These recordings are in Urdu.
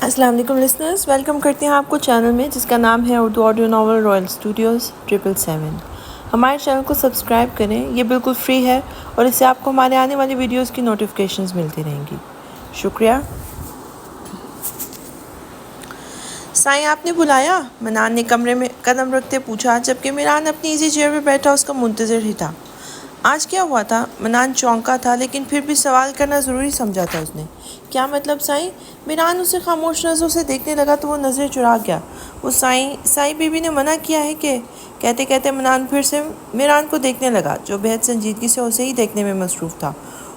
السلام علیکم لسنرز، ویلکم کرتے ہیں آپ کو چینل میں جس کا نام ہے Urdu audio novel Royal studios 777۔ ہمارے چینل کو سبسکرائب کریں، یہ بالکل فری ہے اور اس سے آپ کو ہمارے آنے والی ویڈیوز کی نوٹیفیکیشنز ملتی رہیں گی۔ شکریہ۔ سائیں آپ نے بلایا؟ منان نے کمرے میں قدم رکھتے پوچھا، جبکہ میران اپنی ایزی چیئر پہ بیٹھا اس کا منتظر ہی تھا۔ آج کیا ہوا تھا؟ منان چونکا تھا، لیکن پھر بھی سوال کرنا ضروری سمجھا تھا اس نے۔ کیا مطلب سائیں؟ میران اسے خاموش نظروں سے دیکھنے لگا تو وہ نظریں چرا گیا۔ وہ سائیں بی بی نے منع کیا ہے کہ کہتے کہتے منان پھر سے میران کو دیکھنے لگا، جو بہت سنجیدگی سے اسے ہی دیکھنے میں مصروف تھا۔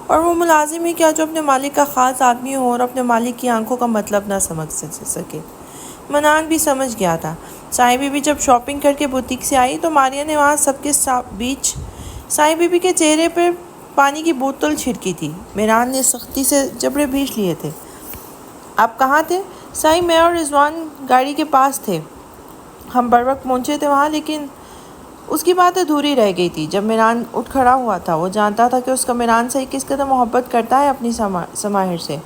اور وہ ملازم ہی کیا جو اپنے مالک کا خاص آدمی ہو اور اپنے مالک کی آنکھوں کا مطلب نہ سمجھ سکے۔ منان بھی سمجھ گیا تھا۔ سائیں بی بی جب شاپنگ کر کے بوتیک سے آئی تو ماریا نے وہاں سب کے بیچ سائیں بی بی کے چہرے پر پانی کی بوتل چھڑکی تھی۔ میران نے سختی سے جبڑے بھینچ لیے تھے۔ آپ کہاں تھے؟ سائیں میں اور رضوان گاڑی کے پاس تھے، ہم بر وقت پہنچے تھے وہاں، لیکن اس کی بات ادھوری رہ گئی تھی۔ جب میران اٹھ کھڑا ہوا تھا، وہ جانتا تھا کہ اس کا میران سے کس قدر محبت کرتا ہے اپنی سماہر سے۔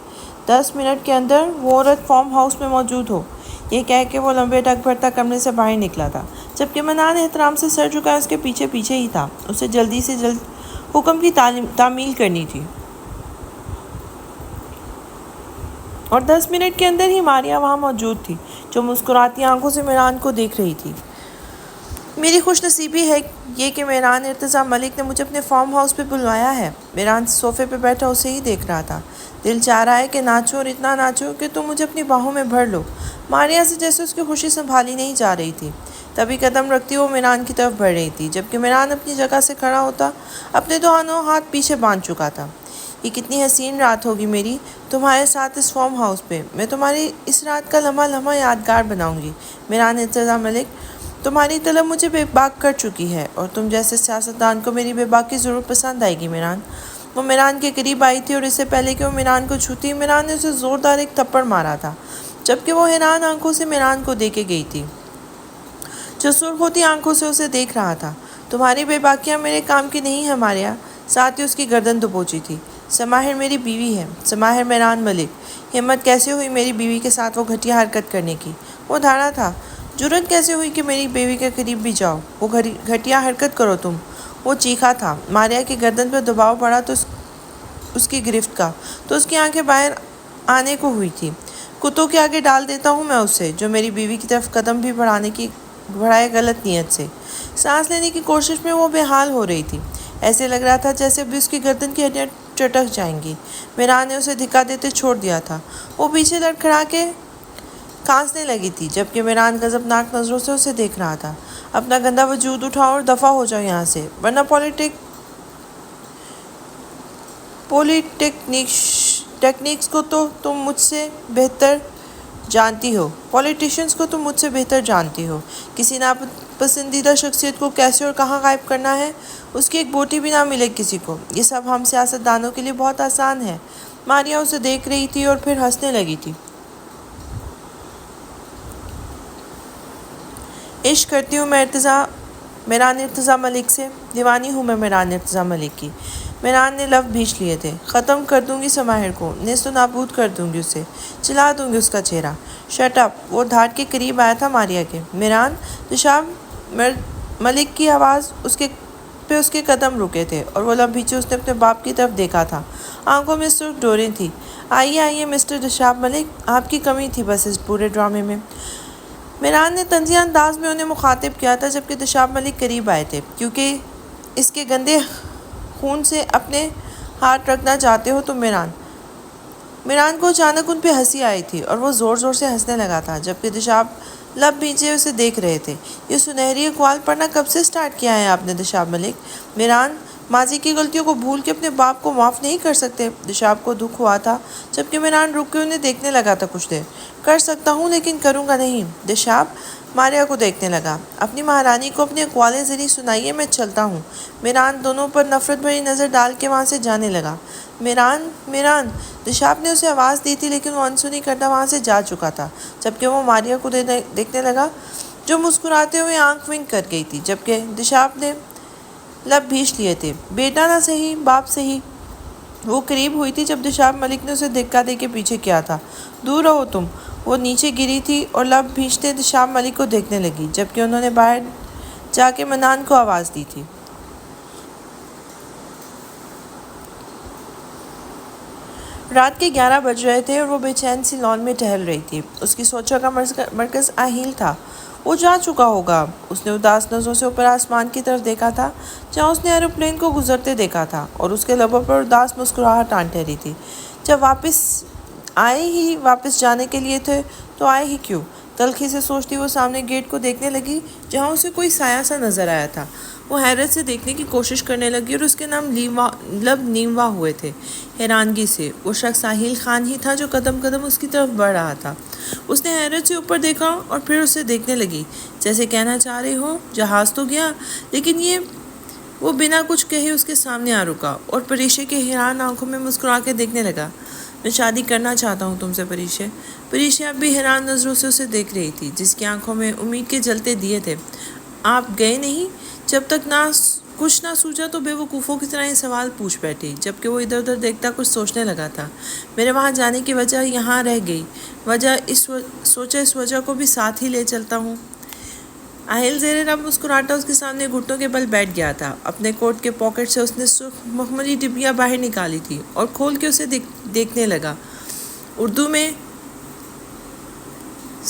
10 منٹ کے اندر وہ عورت فارم ہاؤس میں موجود ہو، یہ کہہ کے وہ لمبے ڈگ بھرتا کمرے سے باہر نکلا تھا، جبکہ منان احترام سے سر جھکائے اس کے پیچھے پیچھے ہی تھا۔ اسے جلدی سے جلد حکم کی تعمیل کرنی تھی، اور 10 منٹ کے اندر ہی ماریا وہاں موجود تھی، جو مسکراتی آنکھوں سے میران کو دیکھ رہی تھی۔ میری خوش نصیبی ہے یہ کہ میران ارتضیٰ ملک نے مجھے اپنے فارم ہاؤس پہ بلوایا ہے۔ میران صوفے پہ بیٹھا اسے ہی دیکھ رہا تھا۔ دل چاہ رہا ہے کہ ناچو اور اتنا ناچو کہ تم مجھے اپنی باہوں میں بھر لو۔ ماریا سے جیسے اس کی خوشی سنبھالی نہیں جا رہی تھی۔ تبھی قدم رکھتی وہ میران کی طرف بڑھ رہی تھی، جبکہ میران اپنی جگہ سے کھڑا ہوتا اپنے دونوں ہاتھ پیچھے باندھ چکا تھا۔ یہ کتنی حسین رات ہوگی میری تمہارے ساتھ اس فارم ہاؤس پہ، میں تمہاری اس رات کا لمحہ لمحہ یادگار بناؤں گی۔ میران ارتضیٰ ملک، تمہاری طلب مجھے بے باک کر چکی ہے اور تم جیسے سیاستدان کو میری بے باکی ضرور پسند آئے گی۔ میران وہ میران کے قریب آئی تھی اور اس سے پہلے کہ وہ میران کو چھوتی، میران نے اسے زوردار ایک تھپڑ مارا تھا، جبکہ وہ حیران آنکھوں سے میران کو دیکھے گئی تھی، جو سرخ ہوتی آنکھوں سے اسے دیکھ رہا تھا۔ تمہاری بے باکیاں میرے کام کی نہیں ہے ماریا۔ ساتھ ہی اس کی گردن دبوچی تھی۔ سماہر میری بیوی ہے، سماہر میران ملک۔ ہمت کیسے ہوئی میری بیوی کے ساتھ وہ گھٹیا حرکت کرنے کی؟ وہ دھاڑا تھا۔ جرأت کیسے ہوئی کہ میری بیوی کے قریب بھی جاؤ؟ وہ گھٹیا حرکت کرو تم۔ وہ چیخا تھا۔ ماریا کی گردن پر دباؤ پڑا تو اس کی گرفت کا تو اس کی آنکھیں باہر آنے کو ہوئی تھی۔ کتوں کے آگے ڈال دیتا ہوں میں اسے، جو میری بیوی کی طرف قدم بھی بڑھائے غلط نیت سے۔ سانس لینے کی کوشش میں وہ بے حال ہو رہی تھی۔ ایسے لگ رہا تھا جیسے ابھی اس کی گردن کی ہڈیاں چٹک جائیں گی۔ میران نے اسے دھکا دیتے چھوڑ دیا تھا۔ وہ پیچھے لڑکھڑا کے کھانسنے لگی تھی، جبکہ میران غضبناک نظروں سے اسے دیکھ رہا تھا۔ اپنا گندا وجود اٹھاؤ اور دفع ہو جاؤ یہاں سے، ورنہ ٹیکنیکس کو تو تم مجھ سے بہتر جانتی ہو، پولیٹیشنز کو تم مجھ سے بہتر جانتی ہو۔ کسی ناپسندیدہ شخصیت کو کیسے اور کہاں غائب کرنا ہے، اس کی ایک بوٹی بھی نہ ملے کسی کو، یہ سب ہم سیاستدانوں کے لیے بہت آسان ہے۔ ماریا اسے دیکھ رہی تھی اور پھر ہنسنے لگی تھی۔ عشق کرتی ہوں میں میران ارتضیٰ ملک سے، دیوانی ہوں میں میران ارتضیٰ ملک کی۔ میران نے لفظ بھینچ لیے تھے۔ ختم کر دوں گی سماہر کو، نیست و نابود کر دوں گی اسے، چلا دوں گی اس کا چہرہ۔ Shut up! وہ دھاڑ کے قریب آیا تھا ماریا کے۔ میران، دشاب ملک کی آواز اس کے قدم رکے تھے اور وہ لب بھینچے اس نے اپنے باپ کی طرف دیکھا تھا۔ آنکھوں میں سرخ ڈوریں تھیں۔ آئیے مسٹر دشاب ملک، آپ کی کمی تھی بس اس پورے ڈرامے میں۔ میران نے طنزیہ انداز میں انہیں مخاطب کیا تھا، جبکہ دشاب ملک قریب آئے تھے۔ کیونکہ اس کے گندے خون سے اپنے ہاتھ رکھنا چاہتے ہو تو میران کو اچانک ان پہ ہنسی آئی تھی اور وہ زور زور سے ہنسنے لگا تھا، جبکہ دشاب لب بھینچے اسے دیکھ رہے تھے۔ یہ سنہری اقوال پڑھنا کب سے سٹارٹ کیا ہے آپ نے دشاب ملک؟ میران، ماضی کی غلطیوں کو بھول کے اپنے باپ کو معاف نہیں کر سکتے؟ دشاب کو دکھ ہوا تھا، جبکہ میران رک کے انہیں دیکھنے لگا تھا کچھ دیر۔ کر سکتا ہوں لیکن کروں گا نہیں۔ دشاب ماریا کو دیکھنے لگا۔ اپنی مہارانی کو اپنے اقوال ذریعے سنائیے، میں چلتا ہوں۔ میران دونوں پر نفرت بھری نظر ڈال کے وہاں سے جانے لگا۔ میران! دشاب نے اسے آواز دی تھی، لیکن وہ انسنی کرتا وہاں سے جا چکا تھا، جبکہ وہ ماریا کو دیکھنے لگا، جو مسکراتے ہوئے آنکھ ونک کر گئی تھی، جبکہ دشاب نے لب بھینچ لیے تھے۔ بیٹا نہ صحیح، باپ صحیح۔ وہ قریب ہوئی تھی جب دشاب ملک نے اسے دھکا دے کے پیچھے کیا تھا۔ دور رہو تم! وہ نیچے گری تھی اور لب بھیجتے شام ملک کو دیکھنے لگی، جبکہ انہوں نے باہر جا کے منان کو آواز دی تھی۔ رات کے 11 بج رہے تھے اور وہ بے چین سی لان میں ٹہل رہی تھی۔ اس کی سوچوں کا مرکز آہیل تھا۔ وہ جا چکا ہوگا۔ اس نے اداس نظروں سے اوپر آسمان کی طرف دیکھا تھا جہاں اس نے ایروپلین کو گزرتے دیکھا تھا، اور اس کے لبوں پر اداس مسکراہٹ آن ٹھہری تھی۔ جب واپس جانے کے لیے تھے تو آئے ہی کیوں؟ تلخی سے سوچتی وہ سامنے گیٹ کو دیکھنے لگی جہاں اسے کوئی سایہ سا نظر آیا تھا۔ وہ حیرت سے دیکھنے کی کوشش کرنے لگی اور اس کے نام لب نیموا ہوئے تھے حیرانگی سے۔ وہ شخص آہیل خان ہی تھا جو قدم قدم اس کی طرف بڑھ رہا تھا۔ اس نے حیرت سے اوپر دیکھا اور پھر اسے دیکھنے لگی، جیسے کہنا چاہ رہی ہو جہاز تو گیا، لیکن وہ بنا کچھ کہے اس کے سامنے آ رکا اور پریشے کے حیران آنکھوں میں مسکرا کے دیکھنے لگا۔ میں شادی کرنا چاہتا ہوں تم سے پریشے۔ پریشے اب بھی حیران نظروں سے اسے دیکھ رہی تھی، جس کی آنکھوں میں امید کے جلتے دیے تھے۔ آپ گئے نہیں؟ جب تک کچھ نہ سوچا تو بے وقوفوں کی طرح یہ سوال پوچھ بیٹھی، جبکہ وہ ادھر ادھر دیکھتا کچھ سوچنے لگا تھا۔ میرے وہاں جانے کی وجہ یہاں رہ گئی، اس وجہ کو بھی ساتھ ہی لے چلتا ہوں۔ آہیل زیر لب مسکراتا اس کے سامنے گھٹنوں کے بل بیٹھ گیا تھا۔ اپنے کوٹ کے پاکٹ سے اس نے سرخ مخملی ڈبیا باہر نکالی تھی اور کھول کے اسے دیکھنے لگا۔ اردو میں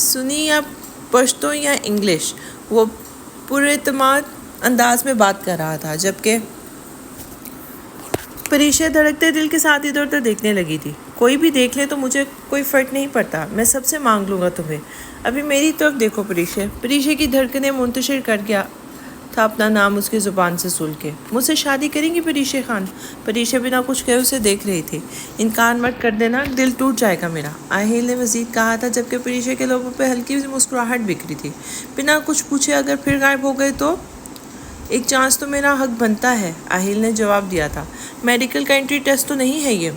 سنی یا پشتو یا انگلش؟ وہ پراعتماد انداز میں بات کر رہا تھا، جبکہ پریشے دھڑکتے دل کے ساتھ ادھر ادھر دیکھنے لگی تھی۔ کوئی بھی دیکھ لے تو مجھے کوئی فرق نہیں پڑتا، میں سب سے مانگ لوں گا تمہیں۔ ابھی میری طرف دیکھو پریشے۔ پریشے کی دھڑکنیں منتشر کر گیا تھا اپنا نام اس کی زبان سے سول کے۔ مجھ سے شادی کریں گی پریشے خان؟ پریشے بنا کچھ کہے اسے دیکھ رہی تھی۔ انکار مت کر دینا، دل ٹوٹ جائے گا میرا، آہیل نے مزید کہا تھا، جبکہ پریشے کے لبوں پہ ہلکی سی مسکراہٹ بکھری تھی۔ بنا کچھ پوچھے اگر پھر غائب ہو گئے تو؟ ایک چانس تو میرا حق بنتا ہے، آہیل نے جواب دیا تھا۔ میڈیکل کا انٹری ٹیسٹ تو نہیں ہے یہ؟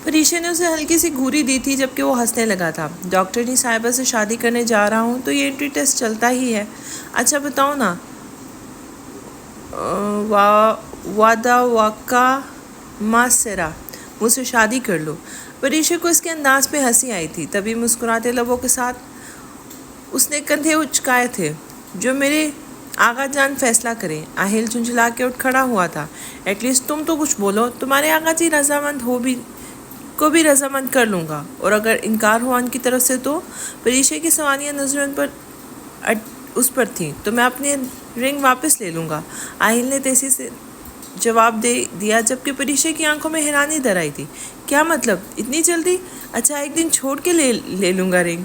پریشے نے اسے ہلکی سی گھوری دی تھی، جبکہ وہ ہنسنے لگا تھا۔ ڈاکٹرنی صاحبہ سے شادی کرنے جا رہا ہوں تو یہ انٹری ٹیسٹ چلتا ہی ہے۔ اچھا بتاؤ نا، وعدہ واقع ماسرا، مجھ سے شادی کر لو۔ پریشے کو اس کے انداز پہ ہنسی آئی تھی، تبھی مسکراتے لبوں کے ساتھ اس نے کندھے اچکائے تھے۔ جو میرے آغا جان فیصلہ کریں۔ آہیل جھنجھلا کے اٹھ کھڑا ہوا تھا۔ ایٹ لیسٹ تم تو کچھ بولو، تمہارے آغا جی رضامند کو بھی رضامند کر لوں گا، اور اگر انکار ہوا ان کی طرف سے تو؟ پریشے کی سوالیہ نظریں اس پر تھیں۔ تو میں اپنی رنگ واپس لے لوں گا، آہیل نے تیزی سے جواب دیا، جبکہ پریشے کی آنکھوں میں حیرانی در آئی تھی۔ کیا مطلب اتنی جلدی؟ اچھا ایک دن چھوڑ کے لے لوں گا رنگ،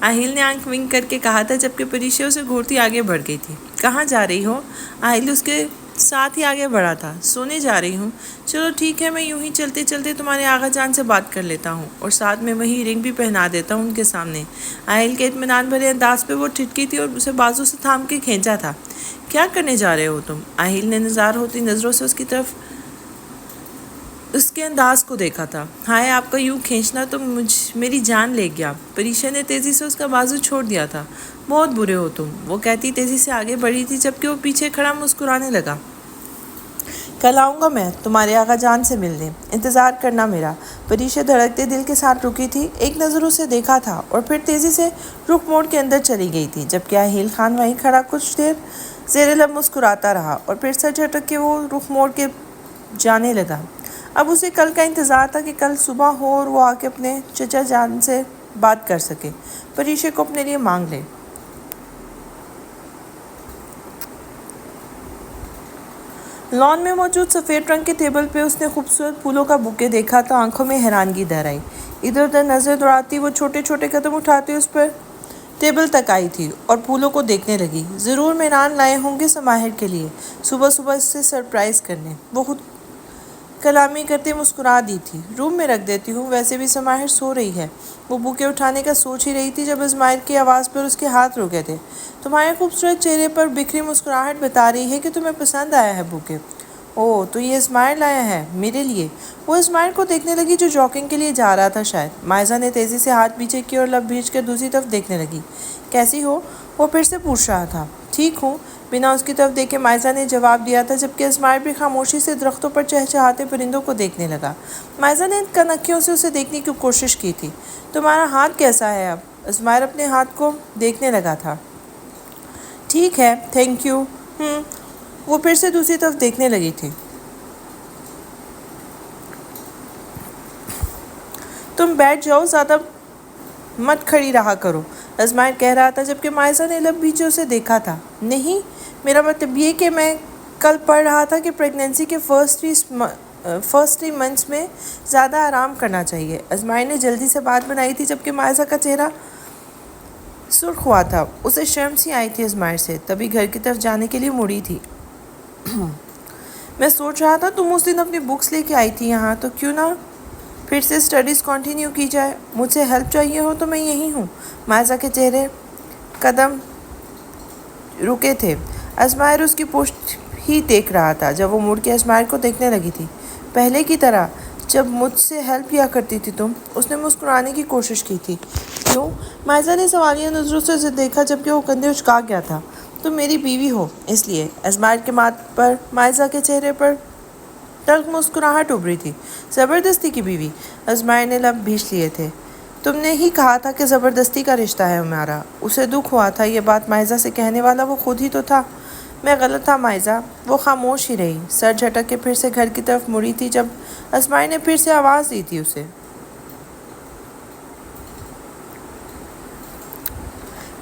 آہیل نے آنکھ ونک کر کے کہا تھا، جبکہ پریشے اسے گھورتی آگے بڑھ گئی تھی۔ کہاں جا رہی ہو؟ آہیل اس کے ساتھ ہی آگے بڑھا تھا۔ سونے جا رہی ہوں۔ چلو ٹھیک ہے، میں یوں ہی چلتے چلتے تمہارے آغا جان سے بات کر لیتا ہوں، اور ساتھ میں وہی رنگ بھی پہنا دیتا ہوں ان کے سامنے۔ آہیل کے اطمینان بھرے انداز پہ وہ ٹھٹکی تھی اور اسے بازو سے تھام کے کھینچا تھا۔ کیا کرنے جا رہے ہو تم؟ آہیل نے نزار ہوتی نظروں سے اس کی طرف اس کے انداز کو دیکھا تھا۔ ہائے، آپ کا یوں کھینچنا تو میری جان لے گیا۔ پریشا نے تیزی سے اس کا بازو چھوڑ دیا تھا۔ بہت برے ہو تم، وہ کہتی تیزی سے آگے بڑھی تھی، جبکہ وہ پیچھے کھڑا مسکرانے لگا۔ کل آؤں گا میں تمہارے آغا جان سے ملنے، انتظار کرنا میرا۔ پریشا دھڑکتے دل کے ساتھ رکی تھی، ایک نظر اسے دیکھا تھا اور پھر تیزی سے رخ موڑ کے اندر چلی گئی تھی، جبکہ آہیل خان وہیں کھڑا کچھ دیر زیر لب مسکراتا رہا اور پھر سر جھٹک کے وہ رخ موڑ کے جانے لگا۔ اب اسے کل کا انتظار تھا کہ کل صبح ہو اور وہ آ کے اپنے چچا جان سے بات کر سکے، پریشا کو اپنے لیے مانگ لے۔ لان میں موجود سفید رنگ کے ٹیبل پہ اس نے خوبصورت پھولوں کا بوکے دیکھا تو آنکھوں میں حیرانگی در آئی۔ ادھر ادھر نظر دوڑاتی وہ چھوٹے چھوٹے قدم اٹھاتے اس پر ٹیبل تک آئی تھی اور پھولوں کو دیکھنے لگی۔ ضرور میران لائے ہوں گے سماہر کے لیے، صبح صبح اس سے سرپرائز کرنے، وہ خود کلامی کرتے مسکرا دی تھی۔ روم میں رکھ دیتی ہوں، ویسے بھی سماہر سو رہی ہے۔ وہ بوکے اٹھانے کا سوچ ہی رہی تھی جب ازمائر کی آواز پر اس کے ہاتھ رکے تھے۔ تمہارے خوبصورت چہرے پر بکھری مسکراہٹ بتا رہی ہے کہ تمہیں پسند آیا ہے بوکے۔ اوہ، تو یہ ازمائر لایا ہے میرے لیے؟ وہ ازمائر کو دیکھنے لگی جو جاگنگ کے لیے جا رہا تھا شاید۔ مائزہ نے تیزی سے ہاتھ پیچھے کی اور لب بھیج کر دوسری طرف دیکھنے لگی۔ کیسی ہو؟ وہ پھر سے پوچھ رہا تھا۔ ٹھیک ہوں، بنا اس کی طرف دیکھے مائزہ نے جواب دیا تھا، جبکہ اسماعیل بھی خاموشی سے درختوں پر چہچہاتے پرندوں کو دیکھنے لگا۔ مائزہ نے کنکھیوں سے اسے دیکھنے کی کوشش کی تھی۔ تمہارا ہاتھ کیسا ہے اب؟ اسماعیل اپنے ہاتھ کو دیکھنے لگا تھا۔ ٹھیک ہے، تھینک یو۔ وہ پھر سے دوسری طرف دیکھنے لگی تھی۔ تم بیٹھ جاؤ، زیادہ مت کھڑی رہا کرو، اسماعیل کہہ رہا تھا، جبکہ مائزہ نے لب بیچے اسے دیکھا تھا۔ نہیں، میرا مطلب یہ کہ میں کل پڑھ رہا تھا کہ پریگننسی کے فرسٹ 3 منتھس میں زیادہ آرام کرنا چاہیے۔ اسماعیل نے جلدی سے بات بنائی تھی، جبکہ مائزہ کا چہرہ سرخ ہوا تھا۔ اسے شرم سی آئی تھی اسماعیل سے، تبھی گھر کی طرف جانے کے لیے مڑی تھی۔ میں سوچ رہا تھا تم اس دن اپنی بکس لے کے آئی تھی یہاں، تو کیوں نہ پھر سے اسٹڈیز کنٹینیو کی جائے؟ مجھ سے ہیلپ چاہیے ہو تو میں یہیں ہوں۔ مائزہ کے چہرے قدم رکے تھے۔ اسماعیل اس کی پشت ہی دیکھ رہا تھا جب وہ مڑ کے اسماعیل کو دیکھنے لگی تھی۔ پہلے کی طرح جب مجھ سے ہیلپ کیا کرتی تھی تم؟ اس نے مسکرانے کی کوشش کی تھی۔ کیوں؟ مائزہ نے سوالیہ نظروں سے اسے دیکھا، جبکہ وہ کندھے اچکا گیا تھا۔ تم میری بیوی ہو، اس لیے۔ اسماعیل کے ماتھ پر مائزہ کے چہرے پر تلخ مسکراہٹ ابھری تھی۔ زبردستی کی بیوی؟ اسماعیل نے لب بھینچ لیے تھے۔ تم نے ہی کہا تھا کہ زبردستی کا رشتہ ہے ہمارا۔ اسے دکھ ہوا تھا، یہ بات مائزہ سے کہنے والا وہ خود ہی تو تھا۔ میں غلط تھا مائزہ۔ وہ خاموش ہی رہی، سر جھٹک کے پھر سے گھر کی طرف مڑی تھی جب اسماعیل نے پھر سے آواز دی تھی اسے۔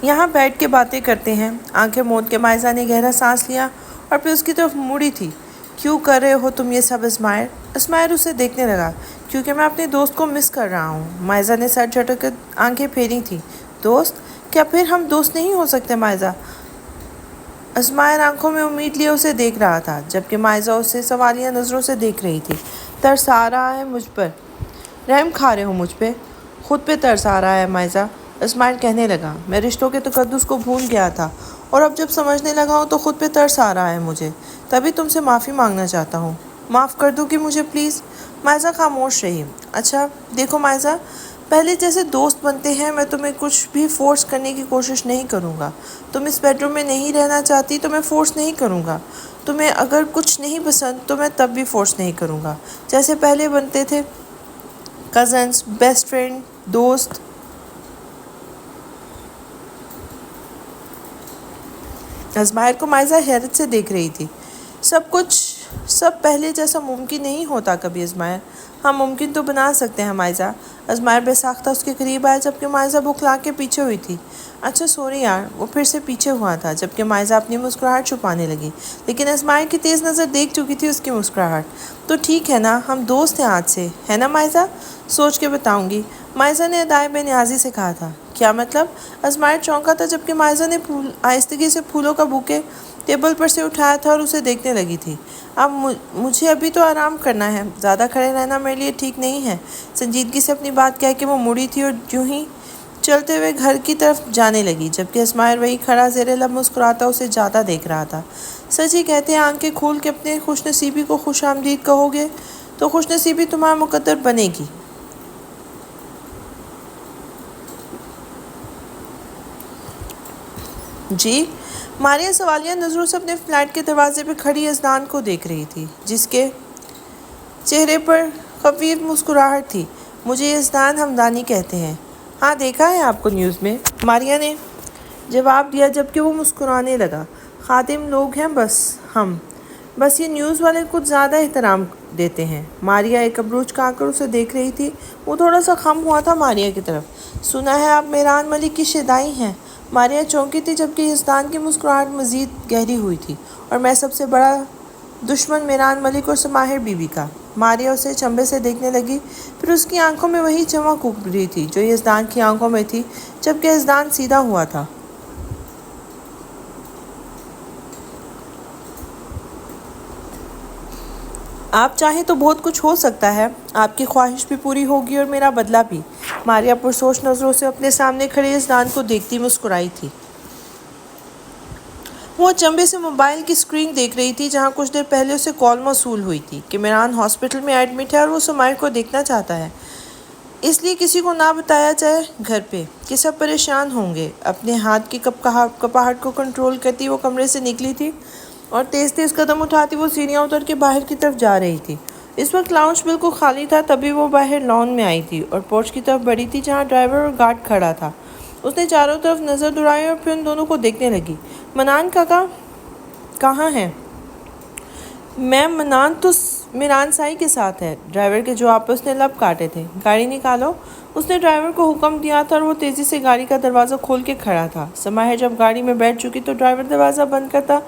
یہاں بیٹھ کے باتیں کرتے ہیں۔ آنکھیں موند کے مائزہ نے گہرا سانس لیا اور پھر اس کی طرف مڑی تھی۔ کیوں کر رہے ہو تم یہ سب اسماعیل؟ اسماعیل اسے دیکھنے لگا۔ کیونکہ میں اپنے دوست کو مس کر رہا ہوں۔ مائزہ نے سر جھٹک کر آنکھیں پھیری تھیں۔ دوست؟ کیا پھر ہم دوست نہیں ہو سکتے مائزہ؟ اسماعیل آنکھوں میں امید لیے اسے دیکھ رہا تھا، جبکہ مائزہ اسے سوالیہ نظروں سے دیکھ رہی تھی۔ ترس آ رہا ہے مجھ پر؟ رحم کھا رہے ہو مجھ پہ؟ خود پہ ترس آ رہا ہے مائزہ، اسماعیل کہنے لگا۔ میں رشتوں کے تقدس کو بھول گیا تھا، اور اب جب سمجھنے لگا ہوں تو خود پہ ترس آ رہا ہے مجھے۔ تبھی تم سے معافی مانگنا چاہتا ہوں۔ معاف کر دو کہ مجھے پلیز؟ مائزہ خاموش رہی۔ اچھا دیکھو مائزہ، پہلے جیسے دوست بنتے ہیں، میں تمہیں کچھ بھی فورس کرنے کی کوشش نہیں کروں گا۔ تم اس بیڈ روم میں نہیں رہنا چاہتی تو میں فورس نہیں کروں گا۔ تمہیں اگر کچھ نہیں پسند تو میں تب بھی فورس نہیں کروں گا، جیسے پہلے بنتے تھے، کزنس، بیسٹ فرینڈ، دوست۔ اسماعیل کو مائزہ حیرت سے دیکھ رہی تھی۔ سب پہلے جیسا ممکن نہیں ہوتا کبھی اسماعیل۔ ہم ممکن تو بنا سکتے ہیں مائزہ۔ اسماعیل بے ساختہ اس کے قریب آیا، جبکہ مائزہ بکھلا کے پیچھے ہوئی تھی۔ اچھا سوری یار۔ وہ پھر سے پیچھے ہوا تھا، جبکہ مائزہ اپنی مسکراہٹ چھپانے لگی، لیکن اسماعیل کی تیز نظر دیکھ چکی تھی اس کی مسکراہٹ۔ تو ٹھیک ہے نا، ہم دوست ہیں آج سے، ہے نا مائزہ؟ سوچ کے بتاؤں گی، مائزہ نے ادائے بے نیازی سے کہا تھا۔ کیا مطلب؟ اسماعیل چونکا تھا، جبکہ مائزہ نے آہستگی سے پھولوں کا بوکے ٹیبل پر سے اٹھایا تھا اور اسے دیکھنے لگی تھی۔ اب مجھے ابھی تو آرام کرنا ہے، زیادہ کھڑے رہنا میرے لیے ٹھیک نہیں ہے۔ سنجیدگی سے اپنی بات کہہ کے وہ مڑی تھی اور یوں ہی چلتے ہوئے گھر کی طرف جانے لگی، جبکہ اسماعیل وہی کھڑا زیر لب مسکراتا اسے جاتا دیکھ رہا تھا۔ سچ ہی کہتے ہیں، آنکھیں کھول کے اپنے خوش نصیبی کو خوش آمدید کہو گے تو خوش نصیبی تمہارا مقدر بنے گی۔ جی؟ ماریا سوالیہ نظروں سے اپنے فلیٹ کے دروازے پہ کھڑی ازدان کو دیکھ رہی تھی، جس کے چہرے پر خفیف مسکراہٹ تھی۔ مجھے یہ ازدان ہمدانی کہتے ہیں۔ ہاں دیکھا ہے آپ کو نیوز میں، ماریا نے جواب دیا، جبکہ وہ مسکرانے لگا۔ خادم لوگ ہیں بس یہ نیوز والے کچھ زیادہ احترام دیتے ہیں۔ ماریا ایک ابروچ کھا کر اسے دیکھ رہی تھی۔ وہ تھوڑا سا خم ہوا تھا ماریا کی طرف۔ سنا ہے آپ میران ملک کی شیدائی ہیں؟ ماریا چونکی تھی، جبکہ ازدان کی مسکراہٹ مزید گہری ہوئی تھی۔ اور میں سب سے بڑا دشمن میران ملک اور سماہر بی بی کا۔ ماریا اسے چنبے سے دیکھنے لگی، پھر اس کی آنکھوں میں وہی چمک ابھری تھی جو ازدان کی آنکھوں میں تھی، جبکہ ازدان سیدھا ہوا تھا۔ آپ چاہیں تو بہت کچھ ہو سکتا ہے، آپ کی خواہش بھی پوری ہوگی اور میرا بدلہ بھی۔ ماریا پرسوچ نظروں سے اپنے سامنے کھڑے ازدان کو دیکھتی مسکرائی تھی۔ وہ چنبے سے موبائل کی اسکرین دیکھ رہی تھی، جہاں کچھ دیر پہلے اسے کال موصول ہوئی تھی کہ میران ہاسپٹل میں ایڈمٹ ہے اور وہ سماہر کو دیکھنا چاہتا ہے۔ اس لیے کسی کو نہ بتایا جائے گھر پہ کہ سب پریشان ہوں گے۔ اپنے ہاتھ کی کپاہٹ کو کنٹرول کرتی وہ کمرے سے نکلی تھی اور تیز تیز قدم اٹھاتی وہ سیڑھیاں اتر کے باہر کی طرف جا رہی تھی۔ اس وقت لاؤنج بالکل خالی تھا، تبھی وہ باہر لان میں آئی تھی اور پورچ کی طرف بڑھی تھی جہاں ڈرائیور اور گارڈ کھڑا تھا۔ اس نے چاروں طرف نظر دوڑائی اور پھر ان دونوں کو دیکھنے لگی۔ منان کاکا کہاں ہیں؟ میم منان تو میران سائی کے ساتھ ہے، ڈرائیور کے جواب پر اس نے لب کاٹے تھے۔ گاڑی نکالو، اس نے ڈرائیور کو حکم دیا تھا اور وہ تیزی سے گاڑی کا دروازہ کھول کے کھڑا تھا۔ سماہر جب گاڑی میں بیٹھ چکی تو ڈرائیور دروازہ بند کرتا